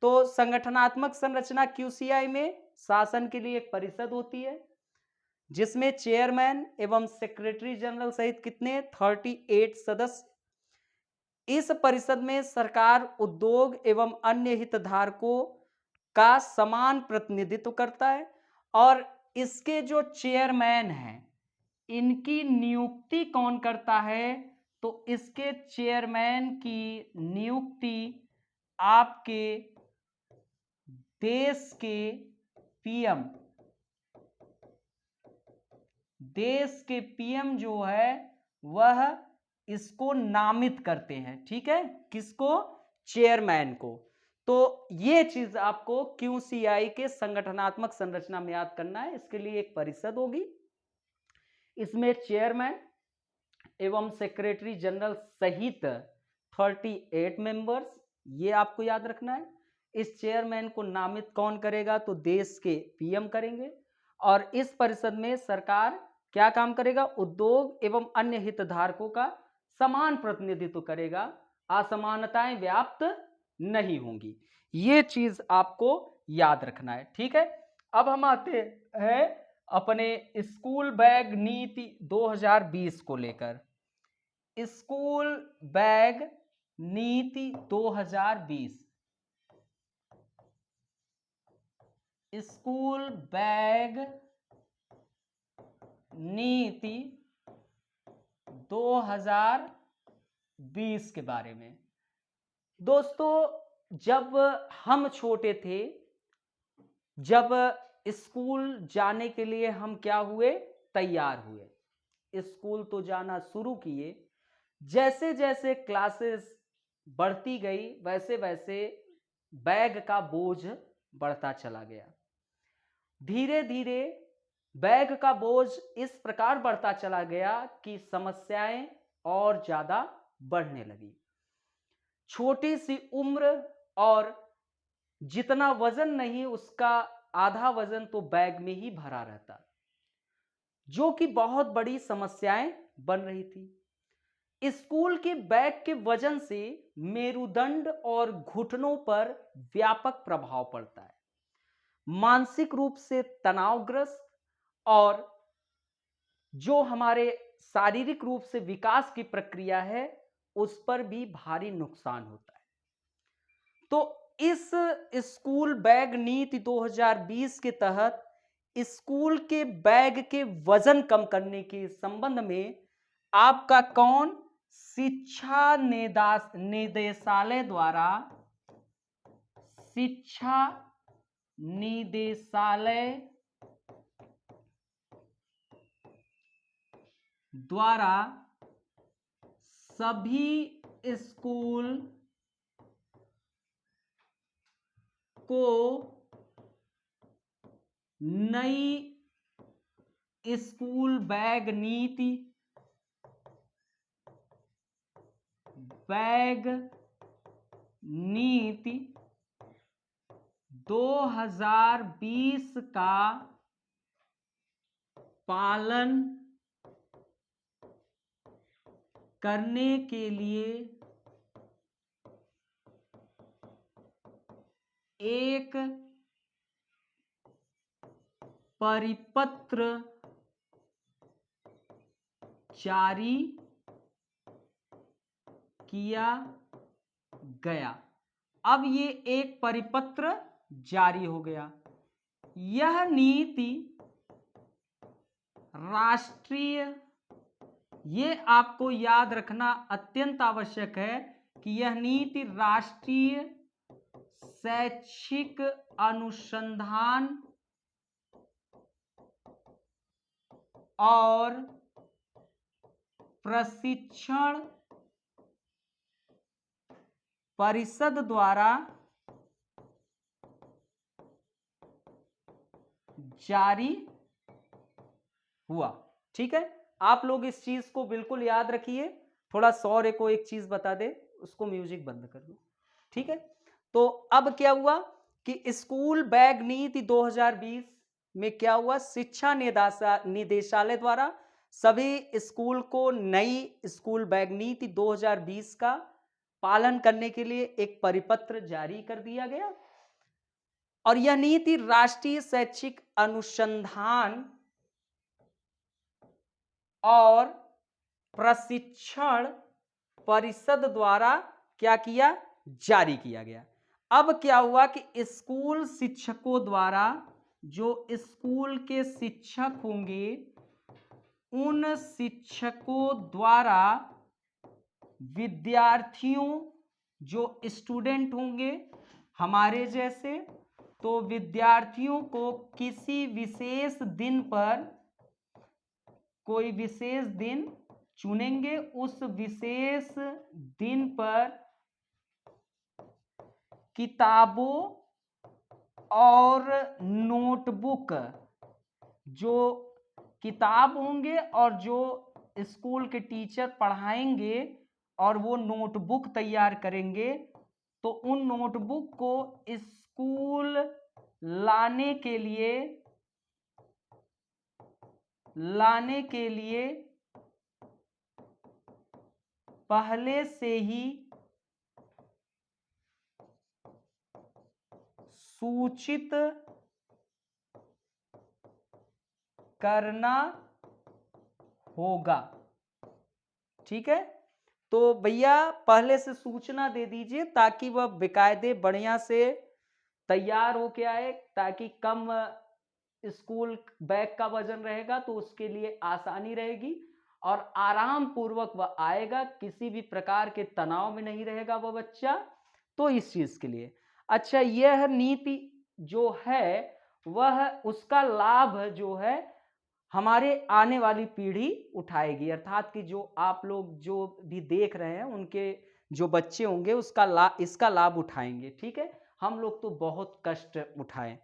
तो संगठनात्मक संरचना क्यूसीआई में शासन के लिए एक परिषद होती है जिसमें चेयरमैन एवं सेक्रेटरी जनरल सहित कितने? 38 सदस्य। इस परिषद में सरकार, उद्योग एवं अन्य हितधारकों का समान प्रतिनिधित्व करता है, और इसके जो चेयरमैन हैं इनकी नियुक्ति कौन करता है? तो इसके चेयरमैन की नियुक्ति आपके देश के पीएम जो है वह इसको नामित करते हैं। ठीक है, किसको? चेयरमैन को। तो ये चीज आपको क्यूसीआई के संगठनात्मक संरचना में याद करना है। इसके लिए एक परिषद होगी, इसमें चेयरमैन एवं सेक्रेटरी जनरल सहित 38 मेंबर्स, ये आपको याद रखना है। इस चेयरमैन को नामित कौन करेगा? तो देश के पीएम करेंगे, और इस परिषद में सरकार क्या काम करेगा? उद्योग एवं अन्य हितधारकों का समान प्रतिनिधित्व करेगा, असमानताएं व्याप्त नहीं होंगी। ये चीज आपको याद रखना है। ठीक है, अब हम आते हैं अपने स्कूल बैग नीति 2020 को लेकर। स्कूल बैग नीति 2020, स्कूल बैग नीति 2020 के बारे में। दोस्तों, जब हम छोटे थे, जब स्कूल जाने के लिए हम क्या हुए? तैयार हुए, स्कूल तो जाना शुरू किए। जैसे जैसे क्लासेस बढ़ती गई वैसे वैसे बैग का बोझ बढ़ता चला गया। धीरे धीरे बैग का बोझ इस प्रकार बढ़ता चला गया कि समस्याएं और ज्यादा बढ़ने लगी। छोटी सी उम्र और जितना वजन नहीं उसका आधा वजन तो बैग में ही भरा रहता, जो कि बहुत बड़ी समस्याएं बन रही थी। स्कूल के बैग के वजन से मेरुदंड और घुटनों पर व्यापक प्रभाव पड़ता है। मानसिक रूप से तनावग्रस्त और जो हमारे शारीरिक रूप से विकास की प्रक्रिया है उस पर भी भारी नुकसान होता है। तो इस स्कूल बैग नीति 2020 के तहत स्कूल के बैग के वजन कम करने के संबंध में आपका कौन? शिक्षा निदेशालय द्वारा, शिक्षा निदेशालय द्वारा सभी स्कूल को नई स्कूल बैग नीति, 2020 का पालन करने के लिए एक परिपत्र जारी किया गया। अब ये एक परिपत्र जारी हो गया। यह नीति राष्ट्रीय, ये आपको याद रखना अत्यंत आवश्यक है कि यह नीति राष्ट्रीय शैक्षिक अनुसंधान और प्रशिक्षण परिषद द्वारा जारी हुआ। ठीक है, आप लोग इस चीज को बिल्कुल याद रखिए। थोड़ा सौर्य को एक चीज बता दे, उसको म्यूजिक बंद कर दो। ठीक है, तो अब क्या हुआ कि स्कूल बैग नीति 2020 में क्या हुआ, शिक्षा निदेशालय द्वारा सभी स्कूल को नई स्कूल बैग नीति 2020 का पालन करने के लिए एक परिपत्र जारी कर दिया गया। और यह नीति राष्ट्रीय शैक्षिक अनुसंधान और प्रशिक्षण परिषद द्वारा क्या किया, जारी किया गया। अब क्या हुआ कि स्कूल शिक्षकों द्वारा, जो स्कूल के शिक्षक होंगे, उन शिक्षकों द्वारा विद्यार्थियों, जो स्टूडेंट होंगे हमारे जैसे, तो विद्यार्थियों को किसी विशेष दिन पर, कोई विशेष दिन चुनेंगे, उस विशेष दिन पर किताबों और नोटबुक, जो किताब होंगे और जो स्कूल के टीचर पढ़ाएंगे और वो नोटबुक तैयार करेंगे, तो उन नोटबुक को स्कूल लाने के लिए पहले से ही सूचित करना होगा। ठीक है, तो भैया पहले से सूचना दे दीजिए ताकि वह बेकायदे बढ़िया से तैयार हो के आए, ताकि कम स्कूल बैग का वजन रहेगा तो उसके लिए आसानी रहेगी और आराम पूर्वक वह आएगा, किसी भी प्रकार के तनाव में नहीं रहेगा वह बच्चा। तो इस चीज के लिए अच्छा, यह नीति जो है वह, उसका लाभ जो है हमारे आने वाली पीढ़ी उठाएगी, अर्थात कि जो आप लोग जो भी देख रहे हैं उनके जो बच्चे होंगे इसका लाभ उठाएंगे। ठीक है, हम लोग तो बहुत कष्ट उठाएं।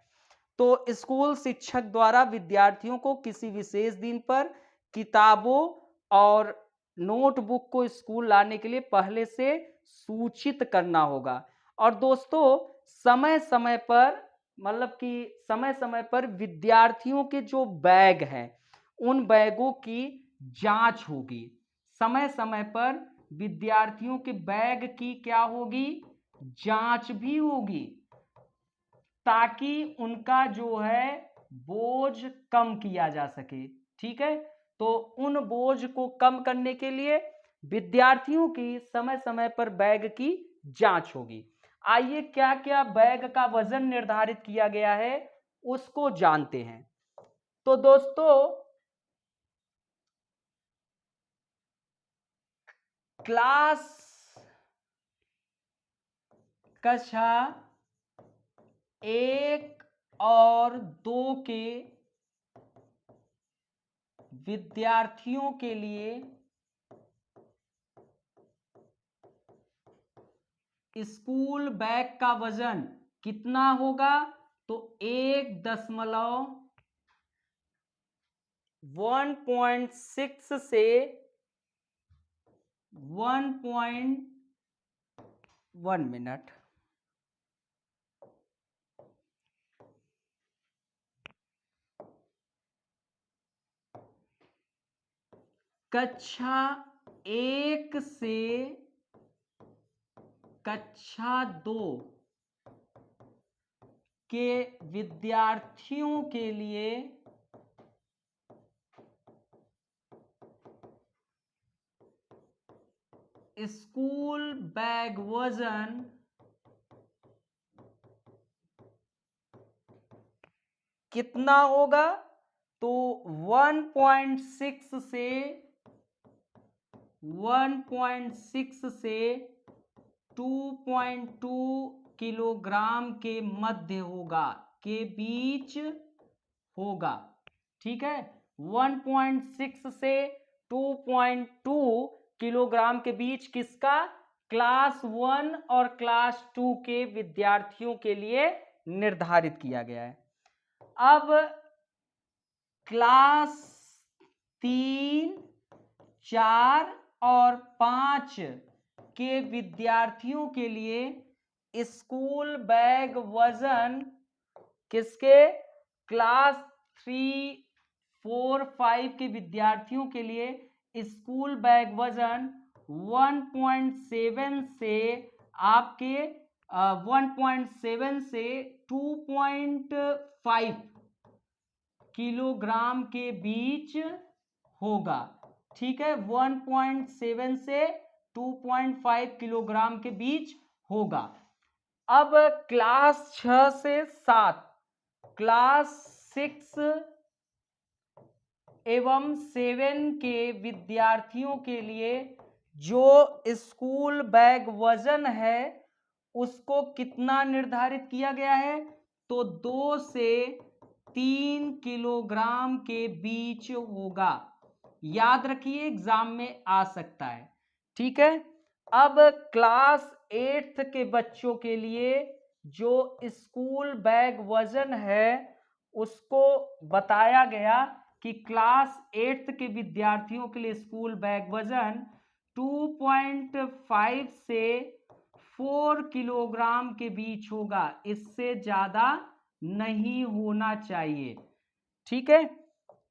तो स्कूल शिक्षक द्वारा विद्यार्थियों को किसी विशेष दिन पर किताबों और नोटबुक को स्कूल लाने के लिए पहले से सूचित करना होगा। और दोस्तों समय समय पर, मतलब कि समय समय पर विद्यार्थियों के जो बैग हैं उन बैगों की जांच होगी। समय समय पर विद्यार्थियों के बैग की क्या होगी, जांच भी होगी, ताकि उनका जो है बोझ कम किया जा सके। ठीक है, तो उन बोझ को कम करने के लिए विद्यार्थियों की समय समय पर बैग की जांच होगी। आइए क्या क्या बैग का वजन निर्धारित किया गया है उसको जानते हैं। तो दोस्तों क्लास कक्षा 1 और 2 के विद्यार्थियों के लिए स्कूल बैग का वजन कितना होगा, तो 1.6 से 1.1 मिनट कक्षा 1 से कक्षा 2 के विद्यार्थियों के लिए स्कूल बैग वजन कितना होगा? तो 1.6 से 2.2 किलोग्राम के मध्य होगा, के बीच होगा। ठीक है, 1.6 से 2.2 किलोग्राम के बीच किसका? क्लास 1 और क्लास 2 के विद्यार्थियों के लिए निर्धारित किया गया है। अब क्लास 3, 4 और 5 के विद्यार्थियों के लिए स्कूल बैग वजन किसके? क्लास 3, 4, 5 के विद्यार्थियों के लिए स्कूल बैग वजन 1.7 से आपके 1.7 से 2.5 किलोग्राम के बीच होगा। ठीक है, 1.7 से 2.5 किलोग्राम के बीच होगा। अब क्लास 6 से 7, क्लास 6 एवं 7 के विद्यार्थियों के लिए जो स्कूल बैग वजन है उसको कितना निर्धारित किया गया है? तो 2 से 3 किलोग्राम के बीच होगा। याद रखिए, एग्जाम में आ सकता है। ठीक है, अब क्लास 8 के बच्चों के लिए जो स्कूल बैग वजन है उसको बताया गया कि क्लास 8 के विद्यार्थियों के लिए स्कूल बैग वजन 2.5 से 4 किलोग्राम के बीच होगा, इससे ज्यादा नहीं होना चाहिए। ठीक है,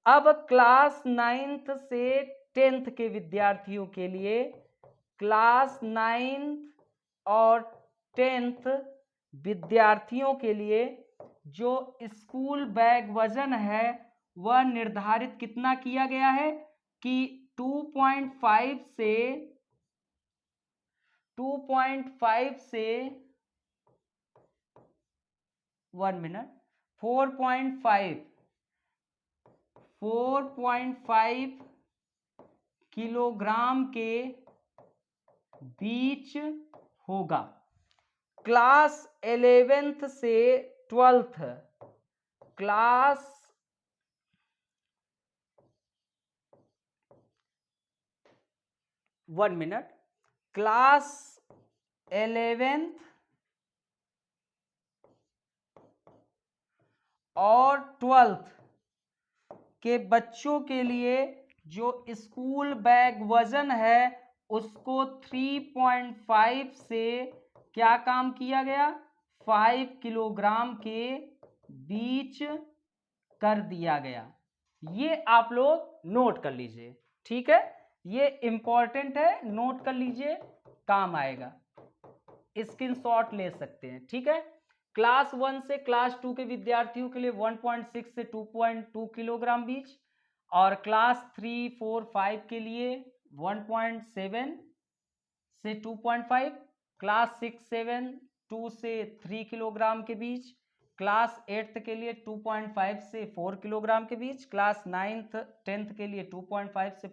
अब क्लास 9th से 10th के विद्यार्थियों के लिए क्लास 9th और 10th विद्यार्थियों के लिए जो स्कूल बैग वजन है वह निर्धारित कितना किया गया है कि 2.5 से 1 मिनट 4.5 किलोग्राम के बीच होगा। क्लास 11th से 12th class 1 minute class 11th और 12th के बच्चों के लिए जो स्कूल बैग वजन है उसको 3.5 से क्या काम किया गया? 5 किलोग्राम के बीच कर दिया गया। ये आप लोग नोट कर लीजिए। ठीक है, ये इंपॉर्टेंट है, नोट कर लीजिए, काम आएगा, स्क्रीनशॉट ले सकते हैं। ठीक है, क्लास 1 से क्लास 2 के विद्यार्थियों के लिए 1.6 से 2.2 किलोग्राम बीच, और क्लास 3, 4, 5 के लिए 1.7 से 2.5, क्लास 6, 7 2 से 3 किलोग्राम के बीच, क्लास 8th के लिए 2.5 से 4 किलोग्राम के बीच, क्लास 9th 10th के लिए 2.5 से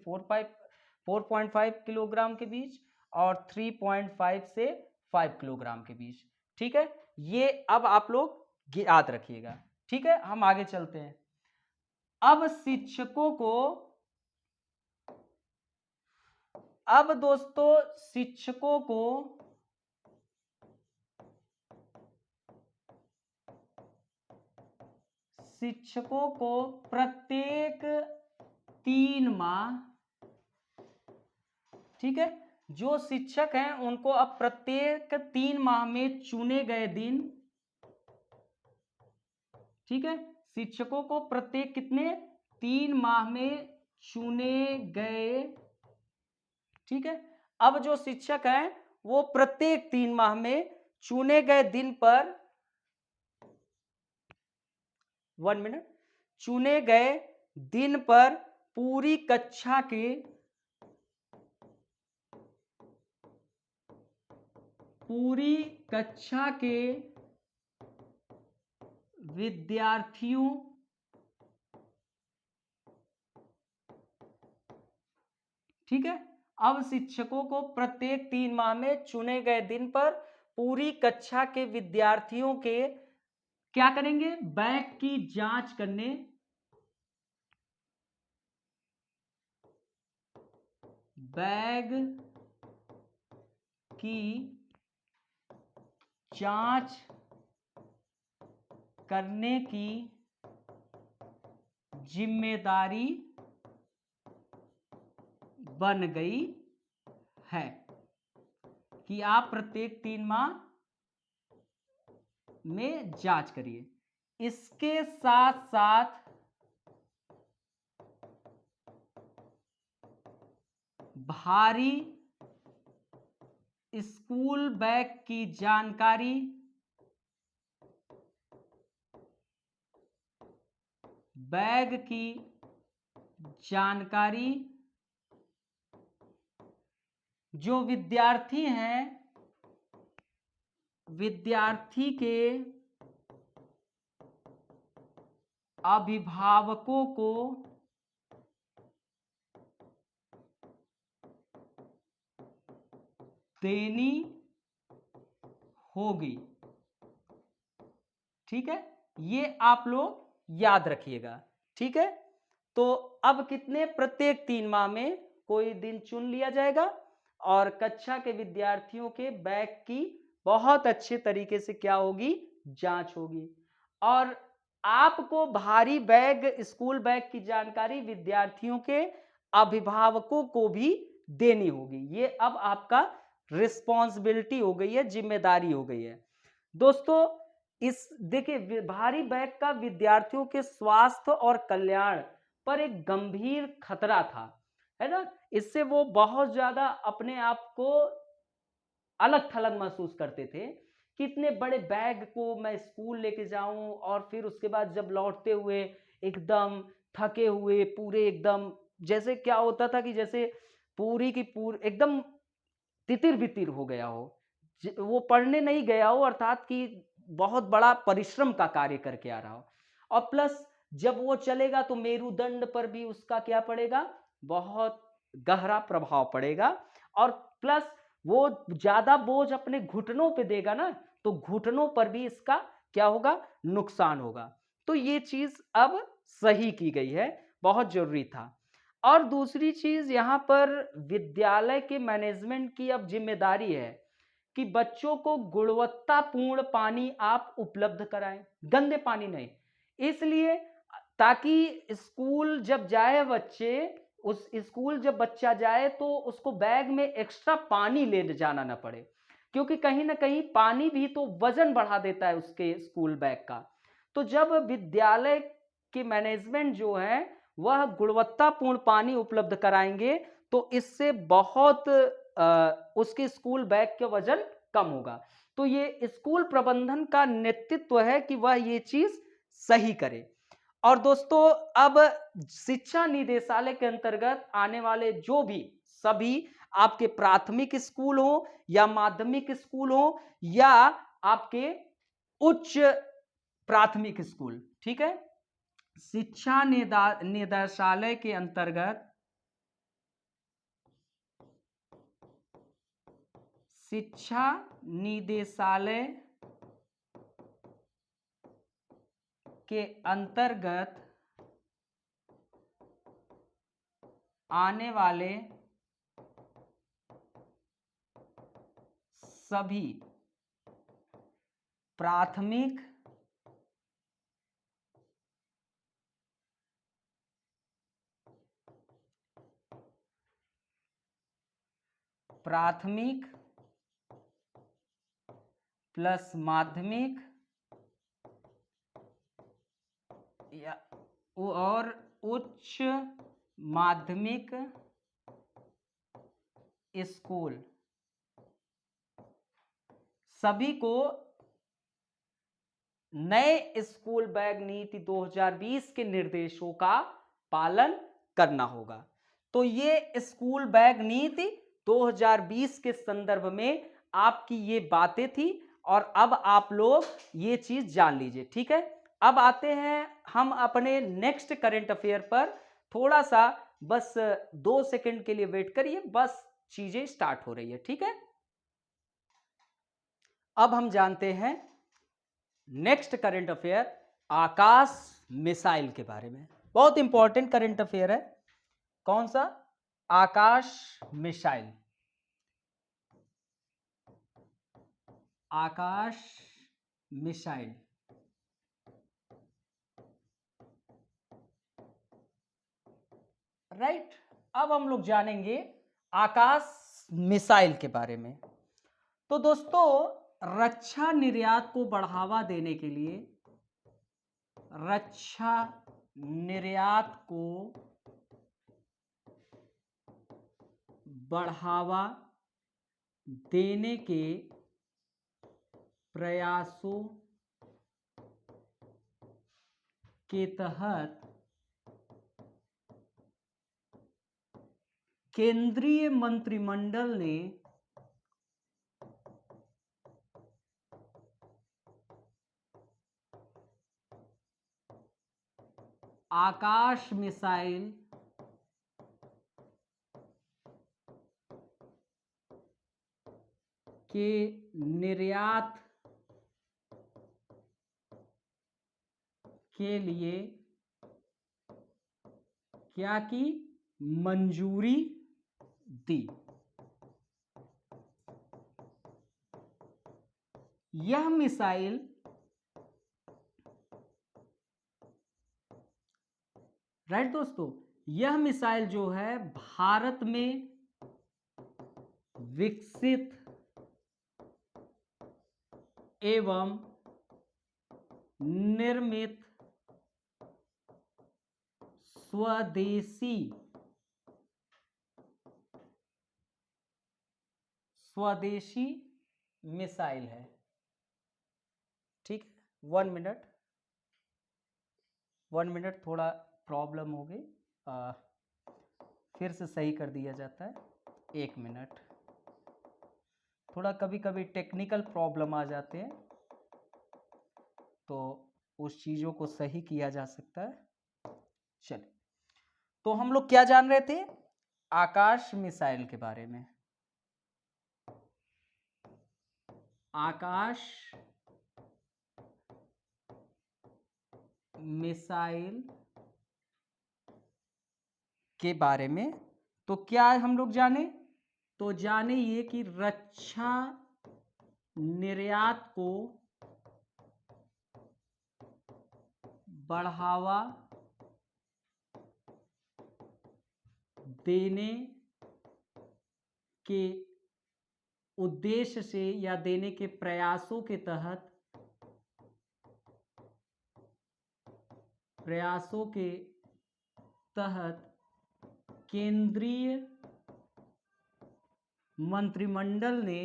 4.5 किलोग्राम के बीच, और 3.5 से 5 किलोग्राम के बीच। ठीक है, ये अब आप लोग याद रखिएगा। ठीक है, हम आगे चलते हैं। अब दोस्तों शिक्षकों को प्रत्येक 3 माह, ठीक है, जो शिक्षक हैं उनको अब प्रत्येक 3 माह में चुने गए दिन, ठीक है, शिक्षकों को प्रत्येक कितने 3 माह में चुने गए, ठीक है। अब जो शिक्षक हैं वो प्रत्येक 3 माह में चुने गए दिन पर, 1 मिनट, चुने गए दिन पर पूरी कक्षा के विद्यार्थियों, ठीक है। अब शिक्षकों को प्रत्येक 3 माह में चुने गए दिन पर पूरी कक्षा के विद्यार्थियों के क्या करेंगे, बैग की जांच करने, बैग की जांच करने की जिम्मेदारी बन गई है, कि आप प्रत्येक 3 माह में जांच करिए। इसके साथ साथ भारी स्कूल बैग की जानकारी, बैग की जानकारी जो विद्यार्थी हैं, विद्यार्थी के अभिभावकों को देनी होगी, ठीक है। ये आप लोग याद रखिएगा, ठीक है। तो अब कितने, प्रत्येक 3 माह में कोई दिन चुन लिया जाएगा और कक्षा के विद्यार्थियों के बैग की बहुत अच्छे तरीके से क्या होगी, जांच होगी। और आपको भारी बैग, स्कूल बैग की जानकारी विद्यार्थियों के अभिभावकों को भी देनी होगी। ये अब आपका रिस्पॉन्सिबिलिटी हो गई है, जिम्मेदारी हो गई है। दोस्तों इस देखिए, भारी बैग का विद्यार्थियों के स्वास्थ्य और कल्याण पर एक गंभीर खतरा था, है ना। इससे वो बहुत ज्यादा अपने आप को अलग थलग महसूस करते थे कि इतने बड़े बैग को मैं स्कूल लेके जाऊं और फिर उसके बाद जब लौटते हुए एकदम थके हुए, पूरे एकदम जैसे क्या होता था कि जैसे पूरी की पूरी एकदम तितिर बितिर हो गया हो, वो पढ़ने नहीं गया हो, अर्थात कि बहुत बड़ा परिश्रम का कार्य करके आ रहा हो। और प्लस जब वो चलेगा तो मेरुदंड पर भी उसका क्या पड़ेगा, बहुत गहरा प्रभाव पड़ेगा। और प्लस वो ज्यादा बोझ अपने घुटनों पे देगा ना, तो घुटनों पर भी इसका क्या होगा, नुकसान होगा। तो ये चीज अब सही की गई है, बहुत जरूरी था। और दूसरी चीज यहां पर विद्यालय के मैनेजमेंट की अब जिम्मेदारी है कि बच्चों को गुणवत्तापूर्ण पानी आप उपलब्ध कराएं, गंदे पानी नहीं। इसलिए ताकि स्कूल जब जाए बच्चे, उस स्कूल जब बच्चा जाए तो उसको बैग में एक्स्ट्रा पानी ले जाना ना पड़े, क्योंकि कहीं ना कहीं पानी भी तो वजन बढ़ा देता है उसके स्कूल बैग का। तो जब विद्यालय के मैनेजमेंट जो है वह गुणवत्तापूर्ण पानी उपलब्ध कराएंगे तो इससे बहुत उसके स्कूल बैग का वजन कम होगा। तो ये स्कूल प्रबंधन का नेतृत्व है कि वह ये चीज सही करे। और दोस्तों अब शिक्षा निदेशालय के अंतर्गत आने वाले जो भी सभी आपके प्राथमिक स्कूल हो या माध्यमिक स्कूल हो या आपके उच्च प्राथमिक स्कूल, ठीक है, शिक्षा निदेशालय के अंतर्गत, शिक्षा निदेशालय के अंतर्गत आने वाले सभी प्राथमिक प्लस माध्यमिक या और उच्च माध्यमिक स्कूल सभी को नए स्कूल बैग नीति 2020 के निर्देशों का पालन करना होगा। तो ये स्कूल बैग नीति 2020 के संदर्भ में आपकी ये बातें थी और अब आप लोग ये चीज जान लीजिए, ठीक है। अब आते हैं हम अपने नेक्स्ट करंट अफेयर पर। थोड़ा सा बस 2 सेकंड के लिए वेट करिए, बस चीजें स्टार्ट हो रही है, ठीक है। अब हम जानते हैं नेक्स्ट करंट अफेयर आकाश मिसाइल के बारे में। बहुत इंपॉर्टेंट करंट अफेयर है। कौन सा? आकाश मिसाइल। आकाश मिसाइल राइट। अब हम लोग जानेंगे आकाश मिसाइल के बारे में। तो दोस्तों, रक्षा निर्यात को बढ़ावा देने के लिए, रक्षा निर्यात को बढ़ावा देने के प्रयासों के तहत केंद्रीय मंत्रिमंडल ने आकाश मिसाइल के निर्यात के लिए क्या की? मंजूरी दी। यह मिसाइल राइट दोस्तों, यह मिसाइल जो है भारत में विकसित एवं निर्मित स्वदेशी मिसाइल है, ठीक है। 1 मिनट थोड़ा प्रॉब्लम हो गई, फिर से सही कर दिया जाता है। 1 मिनट, थोड़ा कभी कभी टेक्निकल प्रॉब्लम आ जाते हैं, तो उस चीज़ों को सही किया जा सकता है। चलिए, तो हम लोग क्या जान रहे थे? आकाश मिसाइल के बारे में। आकाश मिसाइल के बारे में तो क्या हम लोग जाने? तो जाने ये कि रक्षा निर्यात को बढ़ावा देने के उद्देश्य से या देने के प्रयासों के तहत केंद्रीय मंत्रिमंडल ने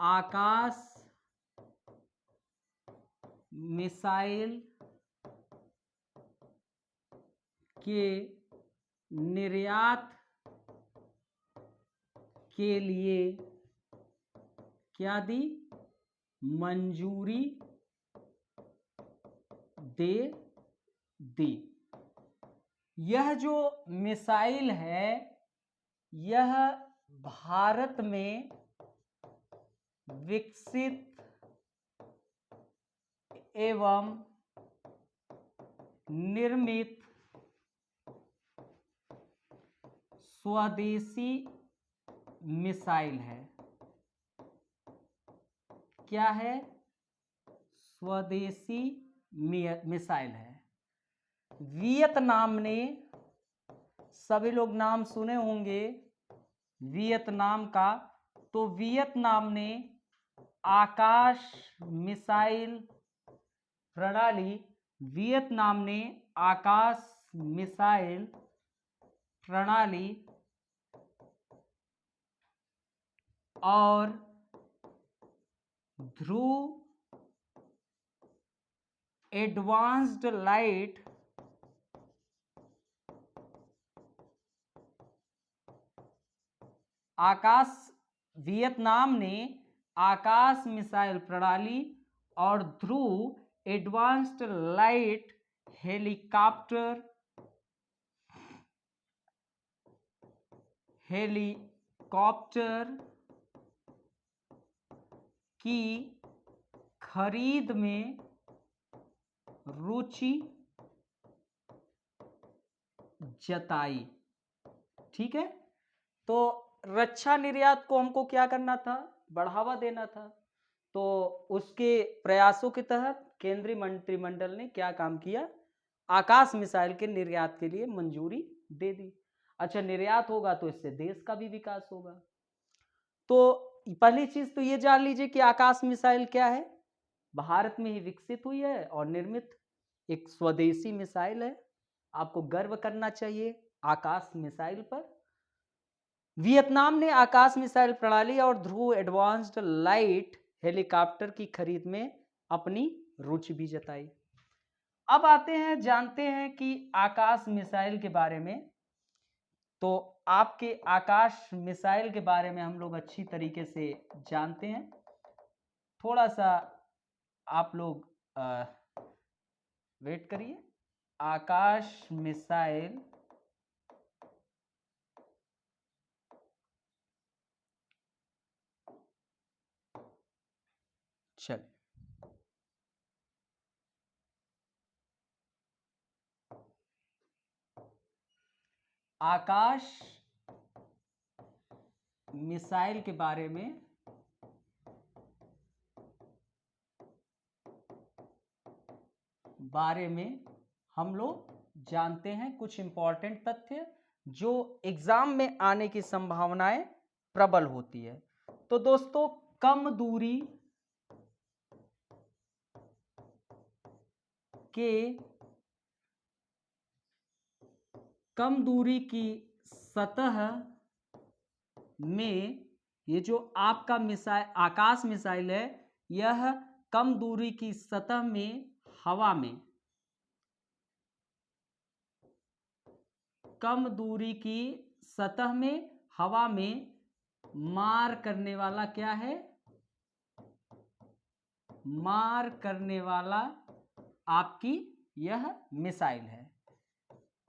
आकाश मिसाइल के निर्यात के लिए क्या दी? मंजूरी दे दी। यह जो मिसाइल है, यह भारत में विकसित एवं निर्मित स्वदेशी मिसाइल है। क्या है? स्वदेशी मिसाइल है। वियतनाम ने, सभी लोग नाम सुने होंगे, वियतनाम का। तो वियतनाम ने आकाश मिसाइल प्रणाली, वियतनाम ने आकाश मिसाइल प्रणाली और ध्रुव एडवांस्ड लाइट वियतनाम ने आकाश मिसाइल प्रणाली और ध्रुव एडवांस्ड लाइट हेलीकॉप्टर की खरीद में रुचि जताई। ठीक है, तो रक्षा निर्यात को हमको क्या करना था, बढ़ावा देना था। तो उसके प्रयासों के तहत केंद्रीय मंत्रिमंडल ने क्या काम किया, आकाश मिसाइल के निर्यात के लिए मंजूरी दे दी। अच्छा, निर्यात होगा तो इससे देश का भी विकास होगा। तो पहली चीज तो ये जान लीजिए कि आकाश मिसाइल क्या है, भारत में ही विकसित हुई है और निर्मित एक स्वदेशी मिसाइल है। आपको गर्व करना चाहिए आकाश मिसाइल पर। वियतनाम ने आकाश मिसाइल प्रणाली और ध्रुव एडवांस्ड लाइट हेलीकॉप्टर की खरीद में अपनी रुचि भी जताई। अब आते हैं, जानते हैं कि आकाश मिसाइल के बारे में। तो आपके आकाश मिसाइल के बारे में हम लोग अच्छी तरीके से जानते हैं। थोड़ा सा आप लोग वेट करिए। आकाश मिसाइल चल आकाश मिसाइल के बारे में हम लोग जानते हैं कुछ इंपॉर्टेंट तथ्य जो एग्जाम में आने की संभावनाएं प्रबल होती है। तो दोस्तों, कम दूरी की सतह में ये जो आपका मिसाइल आकाश मिसाइल है, यह कम दूरी की सतह में हवा में, कम दूरी की सतह में हवा में मार करने वाला क्या है, मार करने वाला आपकी यह मिसाइल है।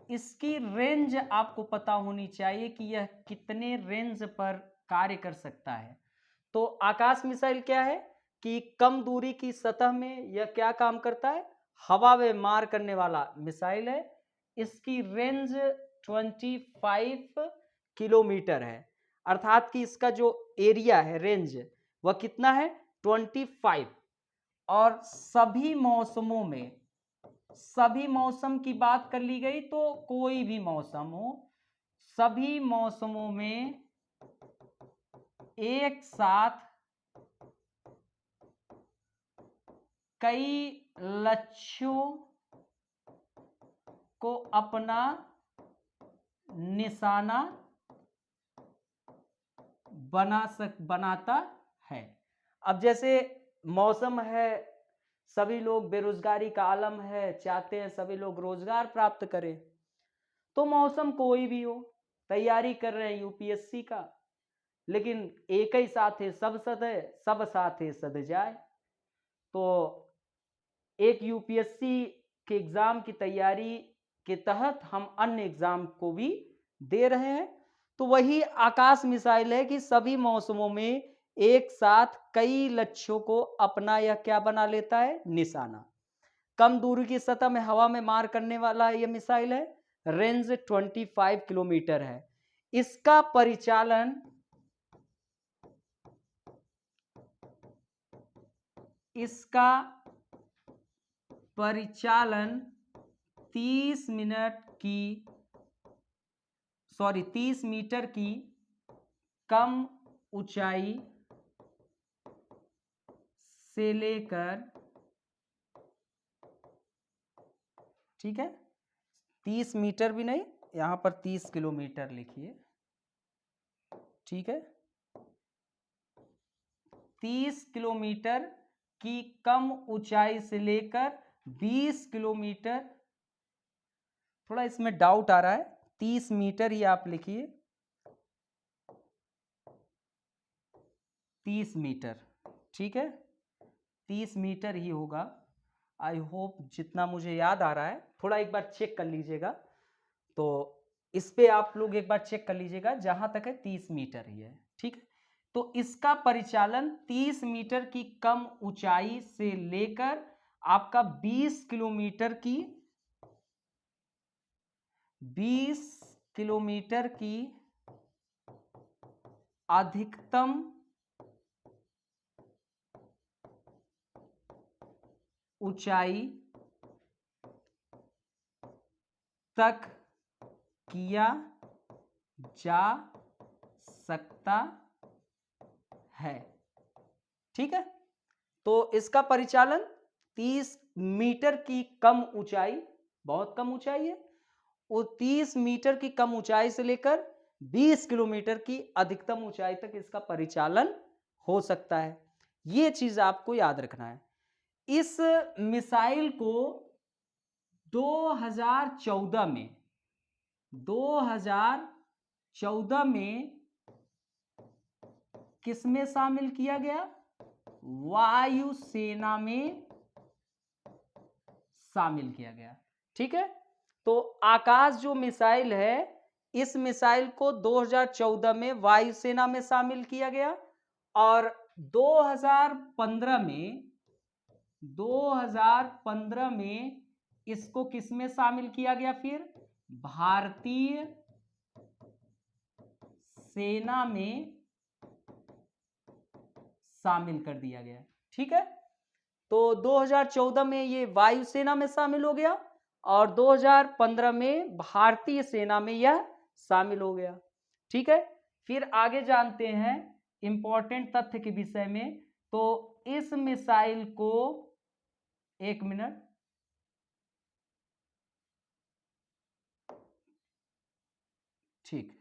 इसकी रेंज आपको पता होनी चाहिए कि यह कितने रेंज पर कार्य कर सकता है। तो आकाश मिसाइल क्या है कि कम दूरी की सतह में यह क्या काम करता है, हवा में मार करने वाला मिसाइल है। इसकी रेंज 25 किलोमीटर है, अर्थात कि इसका जो एरिया है, रेंज, वह कितना है, 25। और सभी मौसमों में, सभी मौसम की बात कर ली गई तो कोई भी मौसम हो, सभी मौसमों में एक साथ कई लक्ष्यों को अपना निशाना बनाता है। अब जैसे मौसम है, सभी लोग, बेरोजगारी का आलम है, चाहते हैं सभी लोग रोजगार प्राप्त करें। तो मौसम कोई भी हो, तैयारी कर रहे हैं यूपीएससी का, लेकिन एक ही साथ है सब सद है, सब साथ है सद जाए। तो एक यूपीएससी के एग्जाम की तैयारी के तहत हम अन्य एग्जाम को भी दे रहे हैं। तो वही आकाश मिसाइल है कि सभी मौसमों में एक साथ कई लक्ष्यों को अपना यह क्या बना लेता है, निशाना। कम दूरी की सतह में हवा में मार करने वाला यह मिसाइल है। रेंज 25 किलोमीटर है। इसका परिचालन 30 मीटर की कम ऊंचाई से लेकर, ठीक है, 30 मीटर भी नहीं, यहां पर 30 किलोमीटर लिखिए, ठीक है, 30 किलोमीटर की कम ऊंचाई से लेकर 20 किलोमीटर, थोड़ा इसमें डाउट आ रहा है, 30 मीटर ही आप लिखिए, 30 मीटर, ठीक है, 30 मीटर ही होगा। आई होप जितना मुझे याद आ रहा है, थोड़ा एक बार चेक कर लीजिएगा, तो इस पे आप लोग एक बार चेक कर लीजिएगा, जहां तक है 30 मीटर ही है, ठीक है। तो इसका परिचालन 30 मीटर की कम ऊंचाई से लेकर आपका 20 किलोमीटर की 20 किलोमीटर की अधिकतम ऊंचाई तक किया जा सकता है, ठीक है। तो इसका परिचालन 30 मीटर की कम ऊंचाई, बहुत कम ऊंचाई है, वो 30 मीटर की कम ऊंचाई से लेकर 20 किलोमीटर की अधिकतम ऊंचाई तक इसका परिचालन हो सकता है। ये चीज आपको याद रखना है। इस मिसाइल को 2014 में किसमें शामिल किया गया? वायुसेना में शामिल किया गया, ठीक है। तो आकाश जो मिसाइल है, इस मिसाइल को 2014 में वायुसेना में शामिल किया गया, और 2015 में इसको किसमें शामिल किया गया? फिर भारतीय सेना में शामिल कर दिया गया, ठीक है। तो 2014 में ये वायुसेना में शामिल हो गया, और 2015 में भारतीय सेना में यह शामिल हो गया, ठीक है। फिर आगे जानते हैं इंपॉर्टेंट तथ्य के विषय में। तो इस मिसाइल को, एक मिनट, ठीक,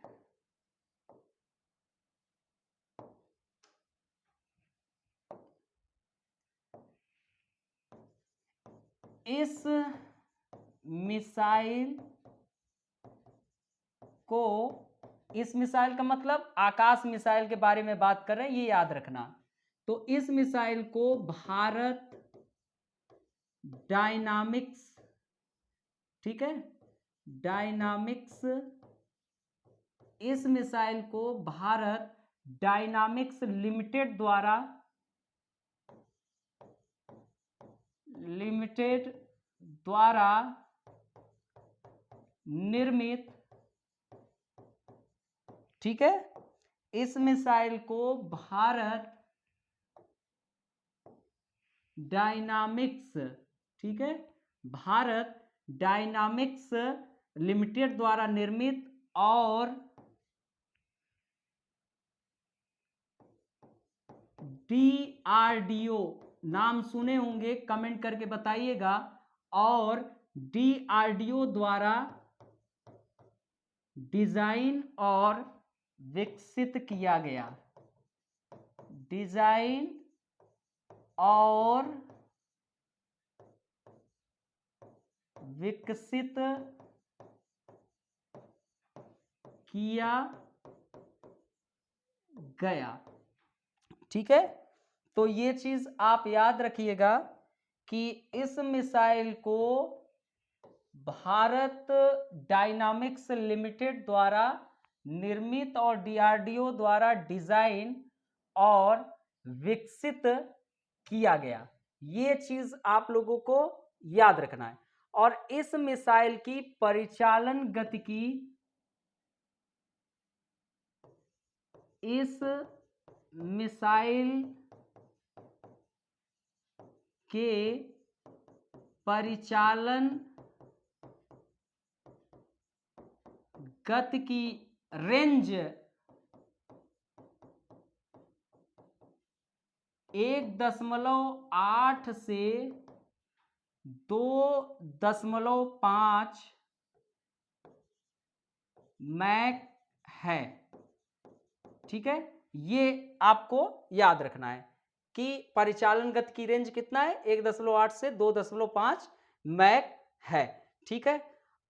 इस मिसाइल को, इस मिसाइल का मतलब आकाश मिसाइल के बारे में बात कर रहे हैं, ये याद रखना। तो इस मिसाइल को भारत डायनामिक्स, ठीक है, डायनामिक्स, इस मिसाइल को भारत डायनामिक्स लिमिटेड द्वारा निर्मित, ठीक है, इस मिसाइल को भारत डायनामिक्स, ठीक है, भारत डायनामिक्स लिमिटेड द्वारा निर्मित और DRDO, नाम सुने होंगे, कमेंट करके बताइएगा, और DRDO द्वारा डिजाइन और विकसित किया गया, डिजाइन और विकसित किया गया, ठीक है। तो ये चीज आप याद रखिएगा कि इस मिसाइल को भारत डायनामिक्स लिमिटेड द्वारा निर्मित और DRDO द्वारा डिजाइन और विकसित किया गया, ये चीज आप लोगों को याद रखना है। और इस मिसाइल की परिचालन गतिकी, इस मिसाइल के परिचालन गति की रेंज 1.8 से 2.5 मैक है। ठीक है, ये आपको याद रखना है कि परिचालन गति की रेंज कितना है, 1.8 से 2.5 मैक है। ठीक है,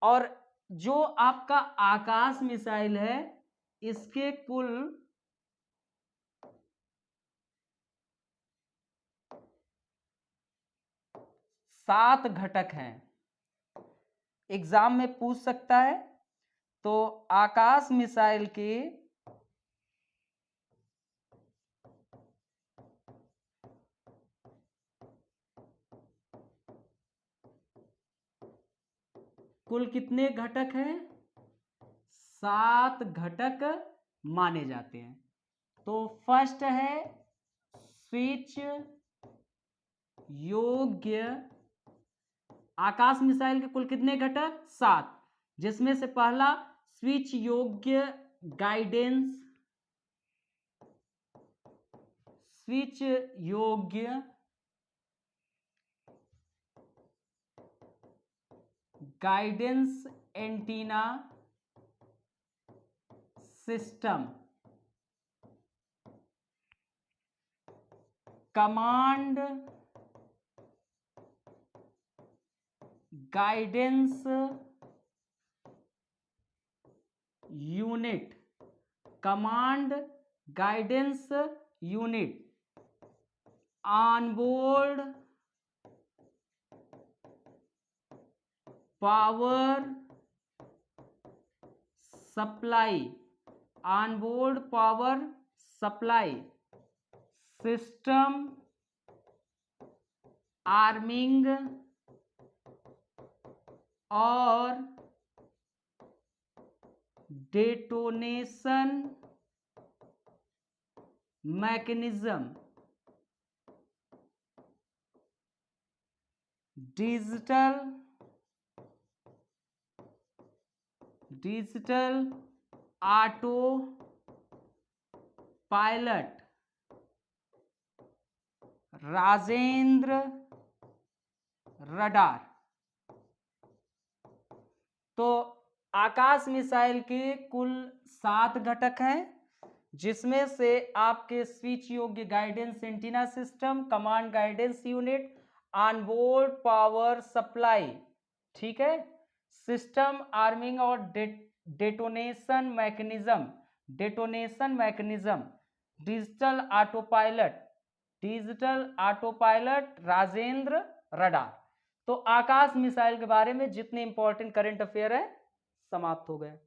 और जो आपका आकाश मिसाइल है इसके कुल 7 घटक हैं। एग्जाम में पूछ सकता है। तो आकाश मिसाइल के कुल कितने घटक हैं? 7 घटक माने जाते हैं। तो फर्स्ट है स्विच योग्य। आकाश मिसाइल के कुल कितने घटक? 7, जिसमें से पहला स्विच योग्य गाइडेंस, स्विच योग्य guidance antenna system, command guidance unit, command guidance unit, onboard power supply, onboard power supply system, arming और detonation mechanism, digital autopilot, Rajendra radar. तो आकाश मिसाइल के कुल 7 घटक हैं, जिसमें से आपके स्विच योग्य guidance antenna system, command guidance unit, onboard power supply, ठीक है, सिस्टम आर्मिंग और detonation mechanism, digital autopilot, Rajendra radar. तो आकाश मिसाइल के बारे में जितने इंपॉर्टेंट करंट अफेयर है समाप्त हो गए।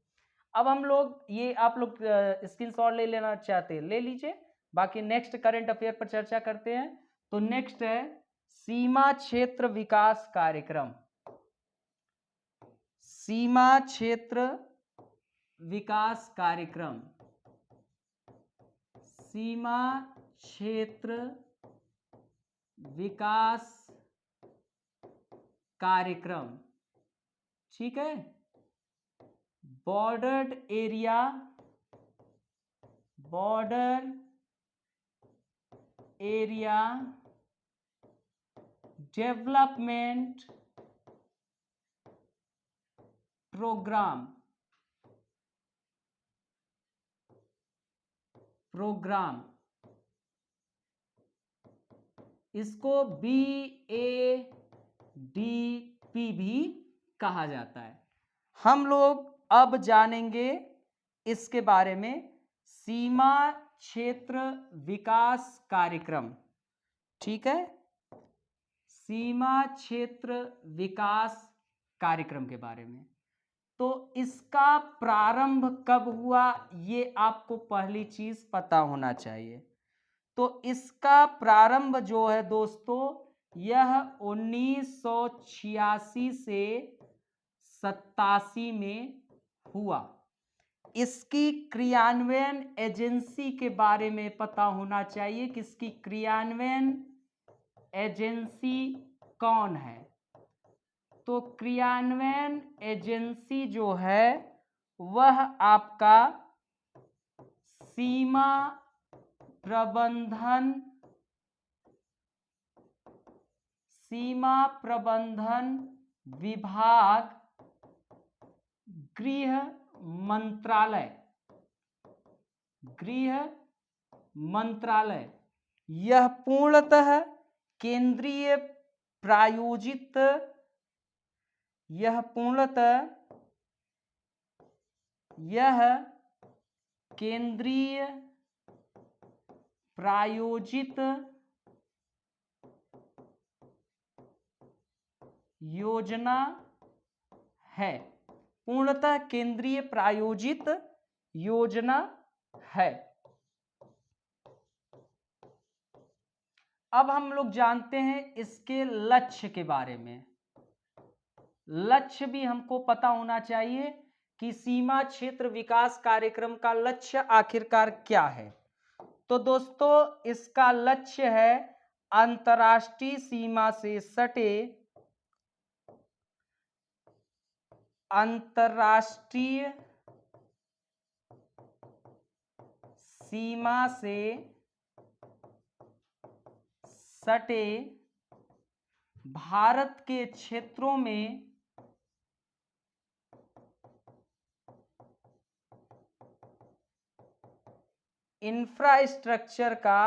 अब हम लोग ये आप लोग स्क्रीनशॉट ले लेना चाहते हैं ले लीजिए, बाकी नेक्स्ट करंट अफेयर पर चर्चा करते हैं। तो नेक्स्ट है सीमा क्षेत्र विकास कार्यक्रम। सीमा क्षेत्र विकास कार्यक्रम, सीमा क्षेत्र विकास कार्यक्रम, ठीक है। बॉर्डर एरिया डेवलपमेंट प्रोग्राम, इसको BADP भी कहा जाता है। हम लोग अब जानेंगे इसके बारे में, सीमा क्षेत्र विकास कार्यक्रम, ठीक है, सीमा क्षेत्र विकास कार्यक्रम के बारे में। तो इसका प्रारंभ कब हुआ ये आपको पहली चीज पता होना चाहिए। तो इसका प्रारंभ जो है दोस्तों, यह 1986 से 87 में हुआ। इसकी क्रियान्वयन एजेंसी के बारे में पता होना चाहिए कि इसकी क्रियान्वयन एजेंसी कौन है। तो क्रियान्वयन एजेंसी जो है वह आपका सीमा प्रबंधन सीमा प्रबंधन विभाग गृह मंत्रालय, गृह मंत्रालय यह पूर्णतः केंद्रीय प्रायोजित, यह पूर्णतः यह केंद्रीय प्रायोजित योजना है, पूर्णतः केंद्रीय प्रायोजित योजना है। अब हम लोग जानते हैं इसके लक्ष्य के बारे में। लक्ष्य भी हमको पता होना चाहिए कि सीमा क्षेत्र विकास कार्यक्रम का लक्ष्य आखिरकार क्या है। तो दोस्तों इसका लक्ष्य है अंतर्राष्ट्रीय सीमा से सटे, अंतर्राष्ट्रीय सीमा से सटे भारत के क्षेत्रों में इंफ्रास्ट्रक्चर का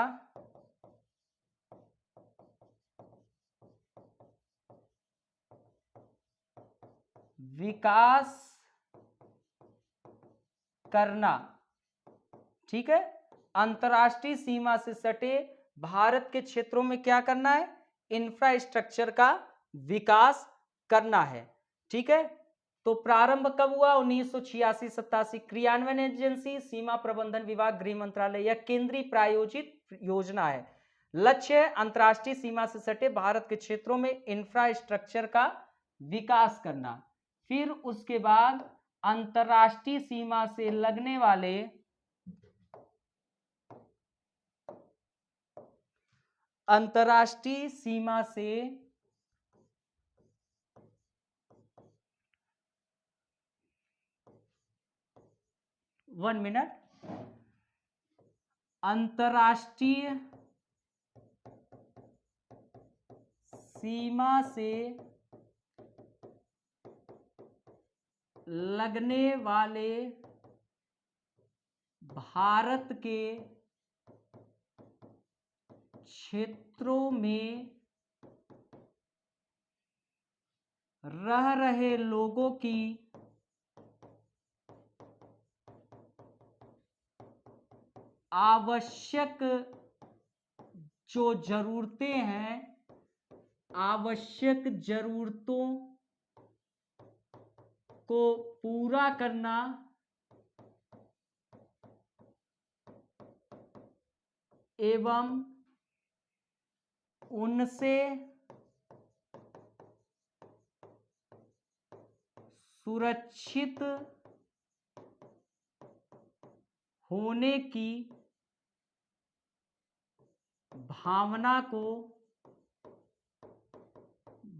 विकास करना। ठीक है, अंतर्राष्ट्रीय सीमा से सटे भारत के क्षेत्रों में क्या करना है, इंफ्रास्ट्रक्चर का विकास करना है। ठीक है, तो प्रारंभ कब हुआ, 1986-87। क्रियान्वयन एजेंसी सीमा प्रबंधन विभाग गृह मंत्रालय, यह केंद्रीय प्रायोजित योजना है। लक्ष्य है अंतर्राष्ट्रीय सीमा से सटे भारत के क्षेत्रों में इंफ्रास्ट्रक्चर का विकास करना। फिर उसके बाद अंतर्राष्ट्रीय सीमा से लगने वाले अंतर्राष्ट्रीय सीमा से अंतर्राष्ट्रीय सीमा से लगने वाले भारत के क्षेत्रों में रह रहे लोगों की आवश्यक जो जरूरतें हैं, आवश्यक जरूरतों को पूरा करना एवं उनसे सुरक्षित होने की भावना को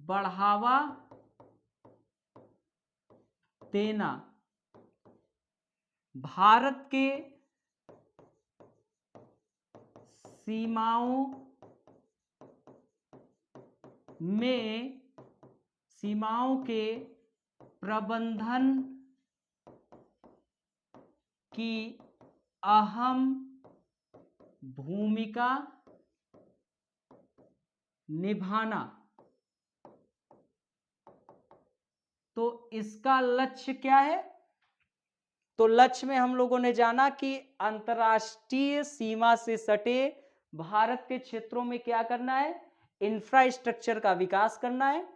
बढ़ावा देना। भारत के सीमाओं में सीमाओं के प्रबंधन की अहम भूमिका निभाना। तो इसका लक्ष्य क्या है, तो लक्ष्य में हम लोगों ने जाना कि अंतर्राष्ट्रीय सीमा से सटे भारत के क्षेत्रों में क्या करना है, इंफ्रास्ट्रक्चर का विकास करना है।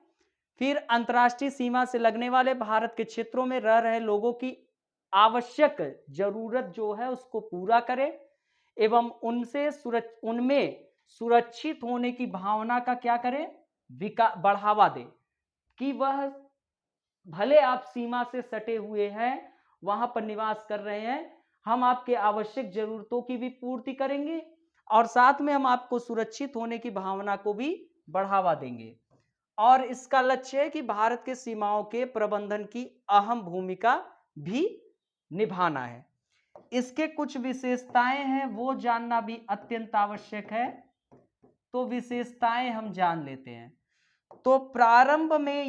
फिर अंतर्राष्ट्रीय सीमा से लगने वाले भारत के क्षेत्रों में रह रहे लोगों की आवश्यक जरूरत जो है उसको पूरा करे एवं उनमें सुरक्षित होने की भावना का क्या करे, बढ़ावा दे कि वह भले आप सीमा से सटे हुए हैं, वहां पर निवास कर रहे हैं, हम आपके आवश्यक जरूरतों की भी पूर्ति करेंगे और साथ में हम आपको सुरक्षित होने की भावना को भी बढ़ावा देंगे। और इसका लक्ष्य है कि भारत के सीमाओं के प्रबंधन की अहम भूमिका भी निभाना है। इसके कुछ विशेषताएं हैं, वो जानना भी अत्यंत आवश्यक है। तो विशेषताएं हम जान लेते हैं। तो प्रारंभ में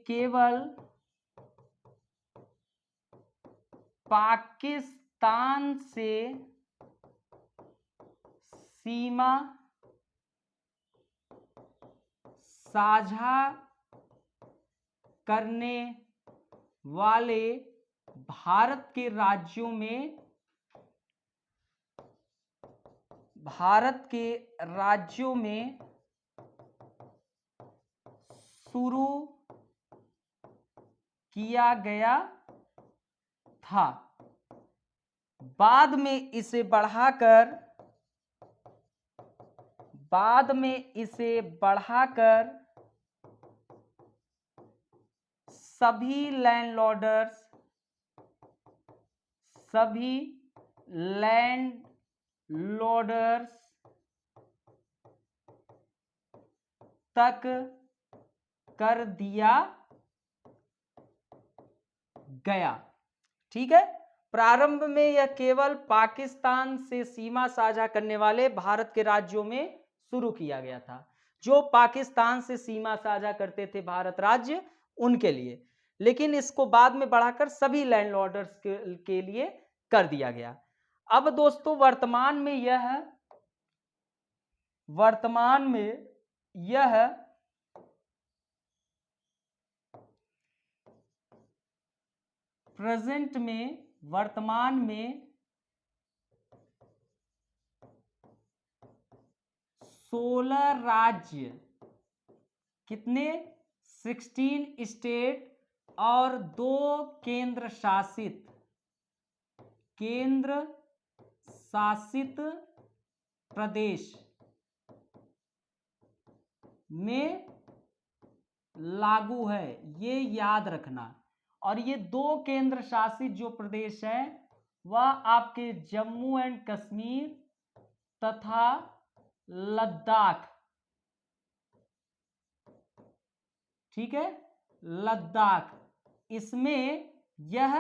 केवल पाकिस्तान से सीमा साझा करने वाले भारत के राज्यों में शुरू किया गया था। बाद में इसे बढ़ाकर सभी लैंडलॉर्ड्स तक कर दिया गया। ठीक है, प्रारंभ में यह केवल पाकिस्तान से सीमा साझा करने वाले भारत के राज्यों में शुरू किया गया था, जो पाकिस्तान से सीमा साझा करते थे भारत राज्य, उनके लिए। लेकिन इसको बाद में बढ़ाकर सभी लैंडलॉर्ड्स के लिए कर दिया गया। अब दोस्तों वर्तमान में यह वर्तमान में 16 राज्य, कितने? 16 स्टेट और 2 केंद्र शासित प्रदेश में लागू है, ये याद रखना। और ये 2 केंद्र शासित जो प्रदेश हैं वह आपके जम्मू एंड कश्मीर तथा लद्दाख। ठीक है, लद्दाख, इसमें यह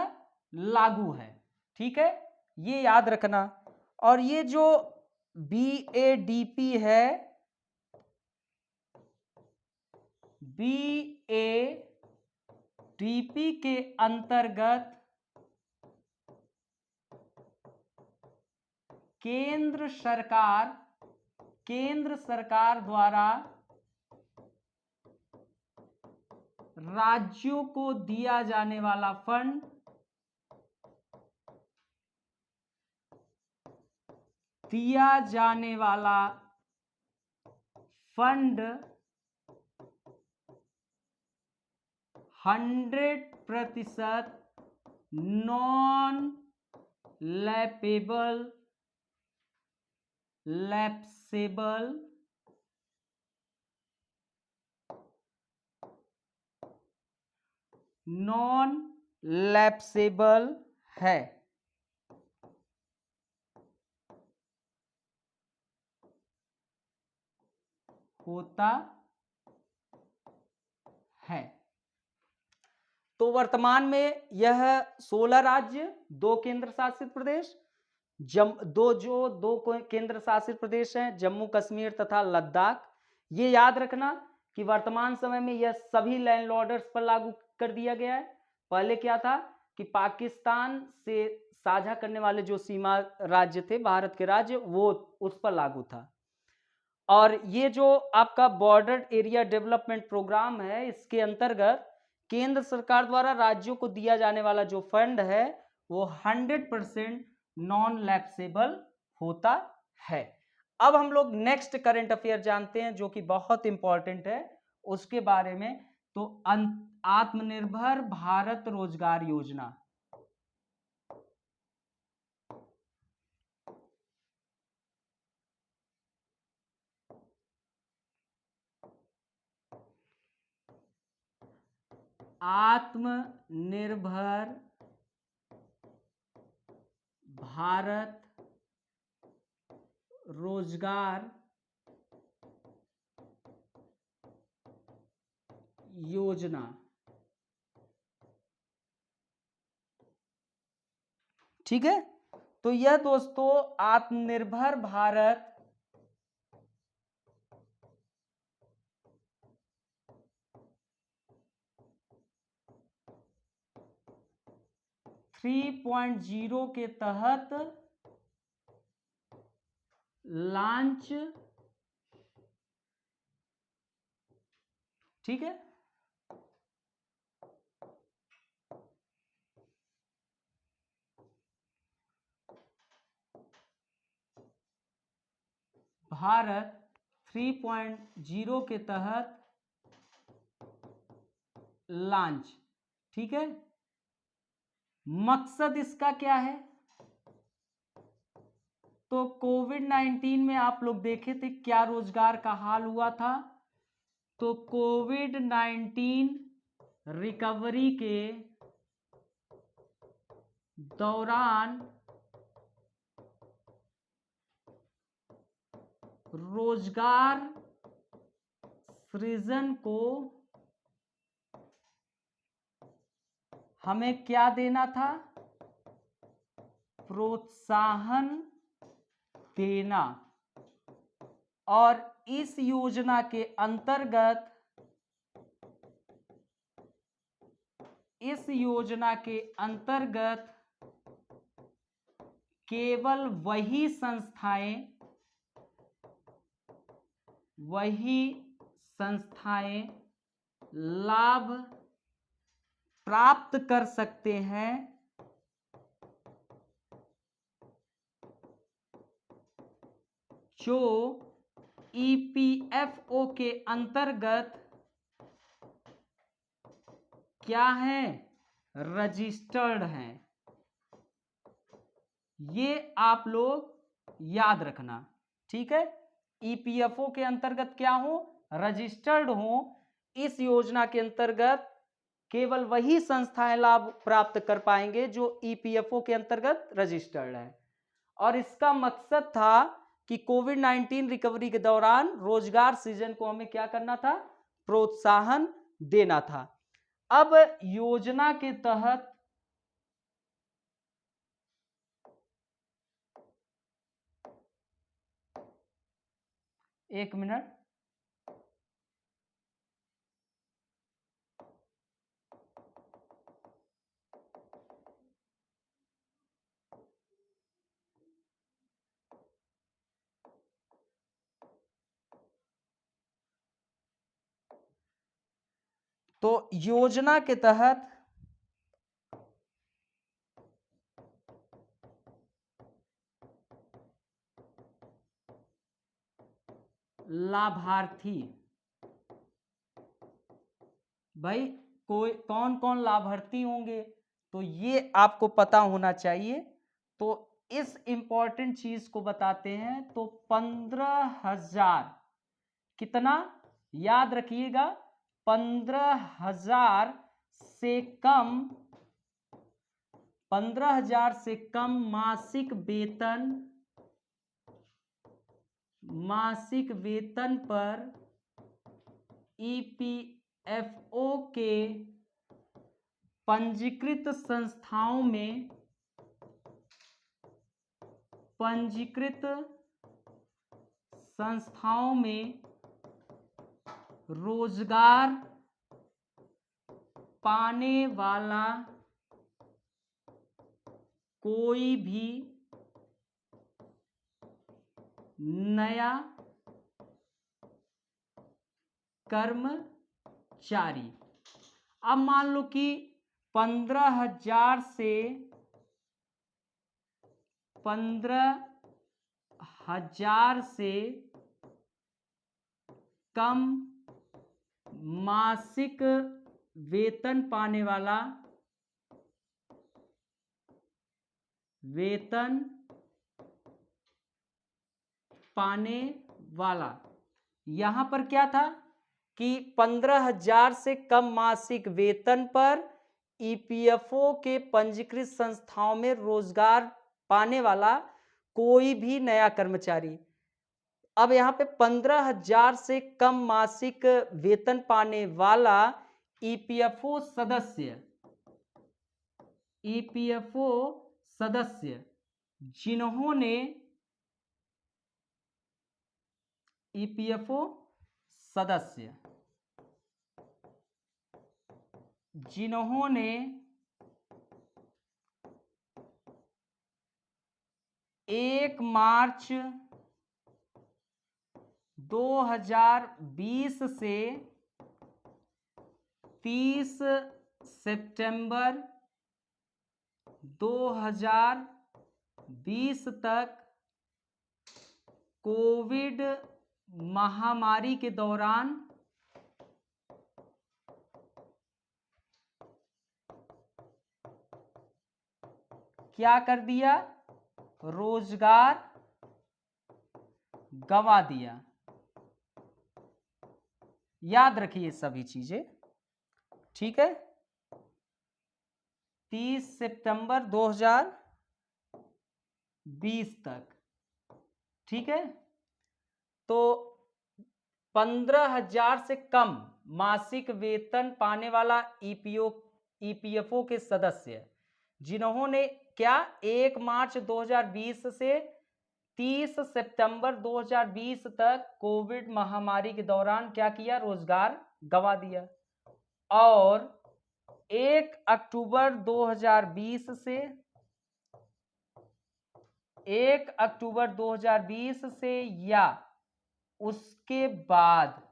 लागू है। ठीक है, ये याद रखना। और ये जो BADP है, BADP के अंतर्गत केंद्र सरकार द्वारा राज्यों को दिया जाने वाला फंड फंड 100% नॉन लैप्सेबल है। होता है। तो वर्तमान में यह 16 राज्य, 2 केंद्र शासित प्रदेश, दो केंद्र शासित प्रदेश हैं, जम्मू कश्मीर तथा लद्दाख। ये याद रखना कि वर्तमान समय में यह सभी लैंडलॉर्ड्स पर लागू कर दिया गया है। पहले क्या था कि पाकिस्तान से साझा करने वाले जो सीमा राज्य थे, भारत के राज्य, वो उस पर लागू था। और ये जो आपका बॉर्डर एरिया डेवलपमेंट प्रोग्राम है, इसके अंतर्गत केंद्र सरकार द्वारा राज्यों को दिया जाने वाला जो फंड है वो 100% नॉन लैप्सेबल होता है। अब हम लोग नेक्स्ट करंट अफेयर जानते हैं जो कि बहुत इंपॉर्टेंट है उसके बारे में। तो आत्मनिर्भर भारत रोजगार योजना, आत्मनिर्भर भारत रोजगार योजना। ठीक है, तो यह दोस्तों आत्मनिर्भर भारत 3.0 के तहत लॉन्च, ठीक है। भारत 3.0 के तहत लॉन्च, ठीक है। मकसद इसका क्या है? तो कोविड-19 में आप लोग देखे थे क्या रोजगार का हाल हुआ था। तो कोविड-19 रिकवरी के दौरान रोजगार सृजन को हमें क्या देना था? प्रोत्साहन देना। और इस योजना के अंतर्गत केवल वही संस्थाएं लाभ प्राप्त कर सकते हैं जो ईपीएफओ के अंतर्गत क्या है? रजिस्टर्ड हैं। ये आप लोग याद रखना, ठीक है। ईपीएफओ के अंतर्गत क्या हो? रजिस्टर्ड हो। इस योजना के अंतर्गत केवल वही संस्थाएं लाभ प्राप्त कर पाएंगे जो ईपीएफओ के अंतर्गत रजिस्टर्ड है। और इसका मकसद था कि कोविड-19 रिकवरी के दौरान रोजगार सृजन को हमें क्या करना था? प्रोत्साहन देना था। अब योजना के तहत एक मिनट, तो योजना के तहत लाभार्थी, भाई कोई कौन कौन लाभार्थी होंगे तो ये आपको पता होना चाहिए। तो इस इंपॉर्टेंट चीज को बताते हैं। तो 15,000, कितना याद रखिएगा? 15,000 से कम, 15,000 से कम मासिक वेतन पर ईपीएफओ के पंजीकृत संस्थाओं में रोजगार पाने वाला कोई भी नया कर्मचारी, अब मान लो कि 15,000 से कम मासिक वेतन पाने वाला, यहां पर क्या था कि 15,000 से कम मासिक वेतन पर ईपीएफओ के पंजीकृत संस्थाओं में रोजगार पाने वाला कोई भी नया कर्मचारी। अब यहां पे 15,000 से कम मासिक वेतन पाने वाला ईपीएफओ सदस्य जिन्होंने ईपीएफओ सदस्य जिन्होंने 1 मार्च 2020 से 30 सितंबर 2020 तक कोविड महामारी के दौरान क्या कर दिया? रोजगार गंवा दिया। याद रखिए सभी चीजें, ठीक है। 30 सितंबर 2020 तक, ठीक है। तो 15,000 से कम मासिक वेतन पाने वाला ईपीएफओ के सदस्य जिन्होंने क्या 1 मार्च 2020 से 30 सितंबर 2020 तक कोविड महामारी के दौरान क्या किया? रोजगार गंवा दिया। और 1 अक्टूबर 2020 से 1 अक्टूबर 2020 से या उसके बाद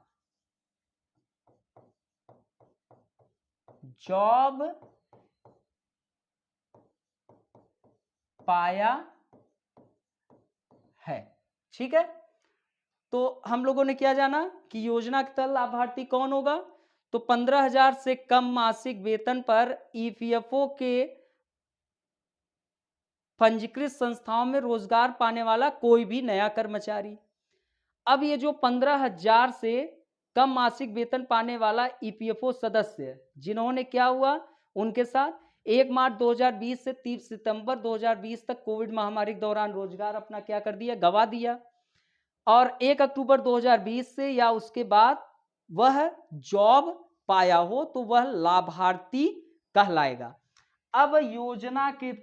जॉब पाया है, ठीक है। तो हम लोगों ने क्या जाना कि योजना के तहत लाभार्थी कौन होगा? तो 15,000 से कम मासिक वेतन पर ईपीएफओ के पंजीकृत संस्थाओं में रोजगार पाने वाला कोई भी नया कर्मचारी। अब ये जो 15,000 से कम मासिक वेतन पाने वाला ईपीएफओ सदस्य जिन्होंने क्या हुआ, उनके साथ 1 मार्च 2020 से 30 सितंबर 2020 तक कोविड महामारी के दौरान रोजगार अपना क्या कर दिया? गंवा दिया। और 1 अक्टूबर 2020 से या उसके बाद वह जॉब पाया हो तो वह लाभार्थी कहलाएगा। अब योजना के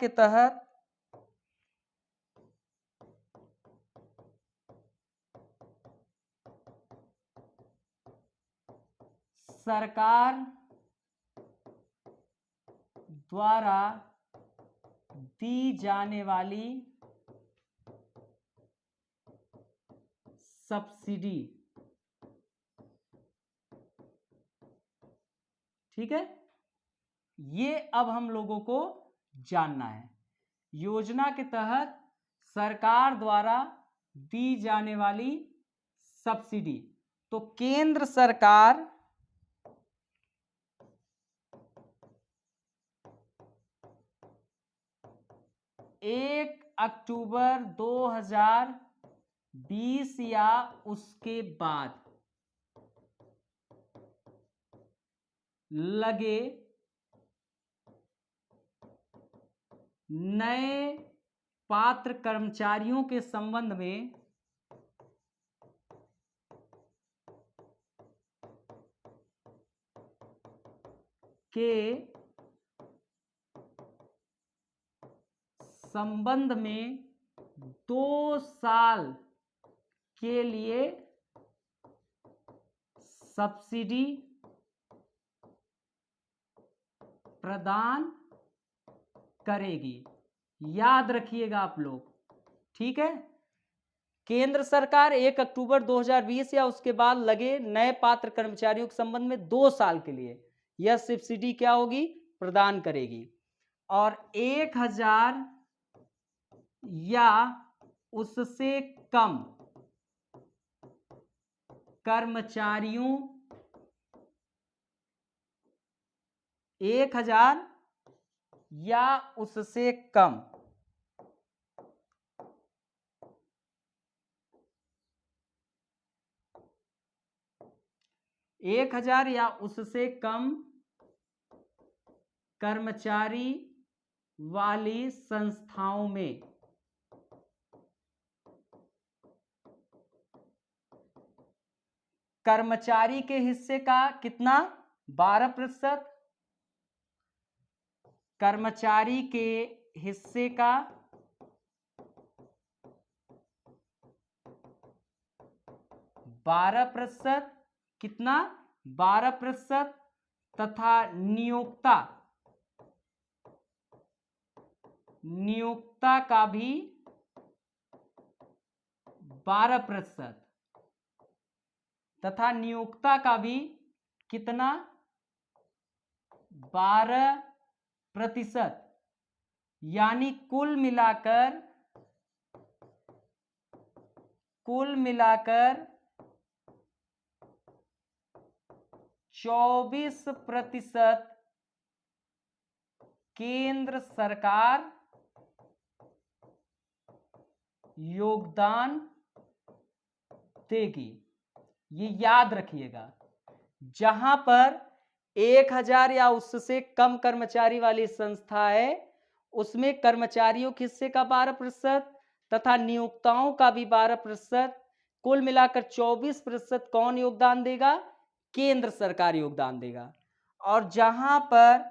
तहत सरकार द्वारा दी जाने वाली सब्सिडी, ठीक है, ये अब हम लोगों को जानना है। योजना के तहत सरकार द्वारा दी जाने वाली सब्सिडी, तो केंद्र सरकार 1 अक्टूबर 2020 या उसके बाद लगे नए पात्र कर्मचारियों के संबंध में संबंध में 2 साल के लिए सब्सिडी प्रदान करेगी। याद रखिएगा आप लोग, ठीक है। केंद्र सरकार 1 अक्टूबर 2020 या उसके बाद लगे नए पात्र कर्मचारियों के संबंध में 2 साल के लिए यह सब्सिडी क्या होगी? प्रदान करेगी। और 1,000 या उससे कम कर्मचारियों 1,000 या उससे कम 1,000 या उससे कम कर्मचारी वाली संस्थाओं में कर्मचारी के हिस्से का कितना? 12%। कर्मचारी के हिस्से का 12%, कितना? 12%, तथा नियोक्ता नियोक्ता का भी 12% तथा नियोक्ता का भी कितना 12%, यानी कुल मिलाकर 24% केंद्र सरकार योगदान देगी। ये याद रखिएगा, जहां पर 1000 या उससे कम कर्मचारी वाली संस्था है उसमें कर्मचारियों के हिस्से का 12% तथा नियोक्ताओं का भी 12%, कुल मिलाकर 24% कौन योगदान देगा? केंद्र सरकार योगदान देगा। और जहां पर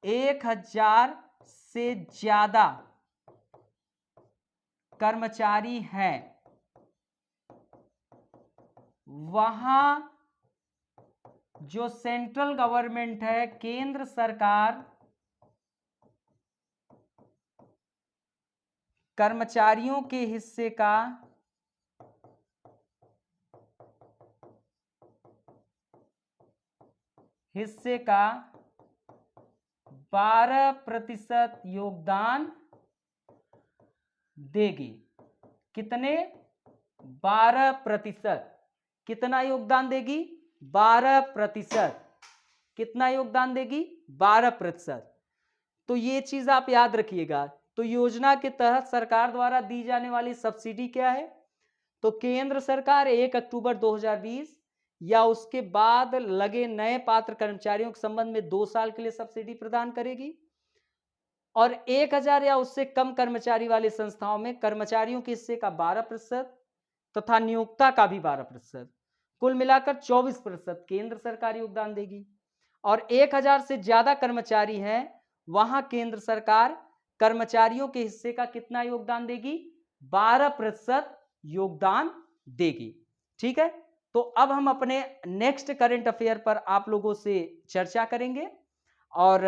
1000 से ज्यादा कर्मचारी हैं वहां जो सेंट्रल गवर्नमेंट है, केंद्र सरकार कर्मचारियों के हिस्से का 12% योगदान देगी। कितने? 12%। कितना योगदान देगी? 12%। कितना योगदान देगी? 12%। तो ये चीज आप याद रखिएगा। तो योजना के तहत सरकार द्वारा दी जाने वाली सब्सिडी क्या है? तो केंद्र सरकार 1 अक्टूबर 2020 या उसके बाद लगे नए पात्र कर्मचारियों के संबंध में 2 साल के लिए सब्सिडी प्रदान करेगी। और 1000 या उससे कम कर्मचारी वाली संस्थाओं में कर्मचारियों के हिस्से का 12% तथा नियोक्ता का भी 12%, कुल मिलाकर 24% केंद्र सरकार योगदान देगी। और 1000 से ज्यादा कर्मचारी हैं वहां केंद्र सरकार कर्मचारियों के हिस्से का कितना योगदान देगी? 12% योगदान देगी। ठीक है, तो अब हम अपने नेक्स्ट करंट अफेयर पर आप लोगों से चर्चा करेंगे। और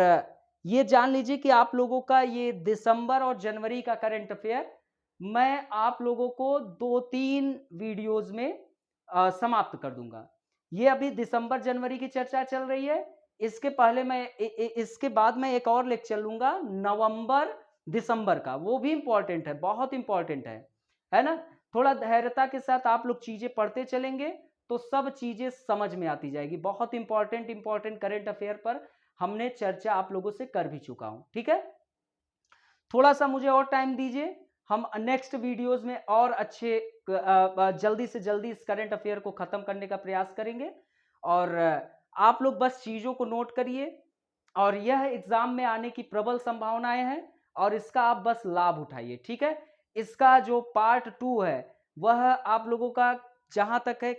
ये जान लीजिए कि आप लोगों का ये दिसंबर और जनवरी का करंट अफेयर मैं आप लोगों को 2-3 वीडियोस में समाप्त कर दूंगा। ये अभी दिसंबर जनवरी की चर्चा चल रही है। इसके पहले इसके बाद मैं एक और लेक्चर लूंगा नवंबर दिसंबर का, वो भी इंपॉर्टेंट है, बहुत इंपॉर्टेंट है ना। थोड़ा धैर्यता के साथ आप लोग चीजें पढ़ते चलेंगे तो सब चीजें समझ में आती जाएगी। बहुत इंपॉर्टेंट करंट अफेयर पर हमने चर्चा आप लोगों से कर भी चुका हूं। ठीक है, थोड़ा सा मुझे और टाइम दीजिए, हम नेक्स्ट वीडियोस में और अच्छे जल्दी से जल्दी इस करंट अफेयर को खत्म करने का प्रयास करेंगे। और आप लोग बस चीजों को नोट करिए, और यह एग्जाम में आने की प्रबल संभावनाएं हैं और इसका आप बस लाभ उठाइए। ठीक है, इसका जो पार्ट 2 है वह आप लोगों का जहां तक है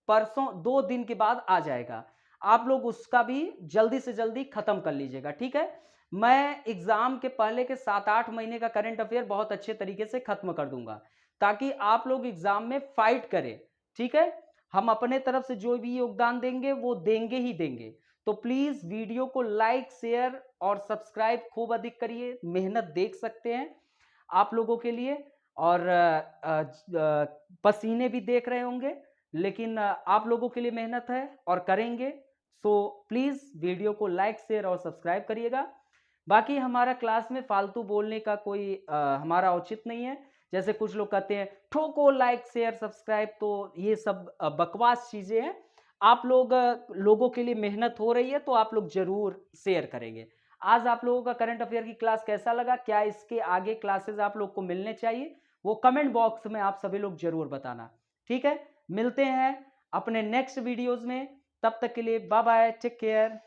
परसों 2 दिन के बाद आ जाएगा। आप लोग उसका भी जल्दी से जल्दी खत्म कर लीजिएगा। ठीक है, मैं एग्जाम के पहले के 7-8 महीने का करंट अफेयर बहुत अच्छे तरीके से खत्म कर दूंगा ताकि आप लोग एग्जाम में फाइट करें। ठीक है, हम अपने तरफ से जो भी योगदान देंगे वो देंगे ही देंगे। तो प्लीज वीडियो को लाइक, शेयर और सब्सक्राइब खूब अधिक करिए। मेहनत देख सकते हैं आप लोगों के लिए, और पसीने भी देख रहे होंगे, लेकिन आप लोगों के लिए मेहनत है और करेंगे। सो प्लीज वीडियो को लाइक, शेयर और सब्सक्राइब करिएगा। बाकी हमारा क्लास में फालतू बोलने का कोई हमारा औचित नहीं है। जैसे कुछ लोग कहते हैं ठोको लाइक, शेयर, सब्सक्राइब, तो ये सब बकवास चीजें हैं। आप लोगों के लिए मेहनत हो रही है तो आप लोग जरूर शेयर करेंगे। आज आप लोगों का करंट अफेयर की क्लास कैसा लगा? क्या इसके आगे क्लासेस आप लोग को मिलने चाहिए? वो कमेंट बॉक्स में आप सभी लोग जरूर बताना। ठीक है, मिलते हैं अपने नेक्स्ट वीडियोस में। तब तक के लिए बाय बाय, टेक केयर।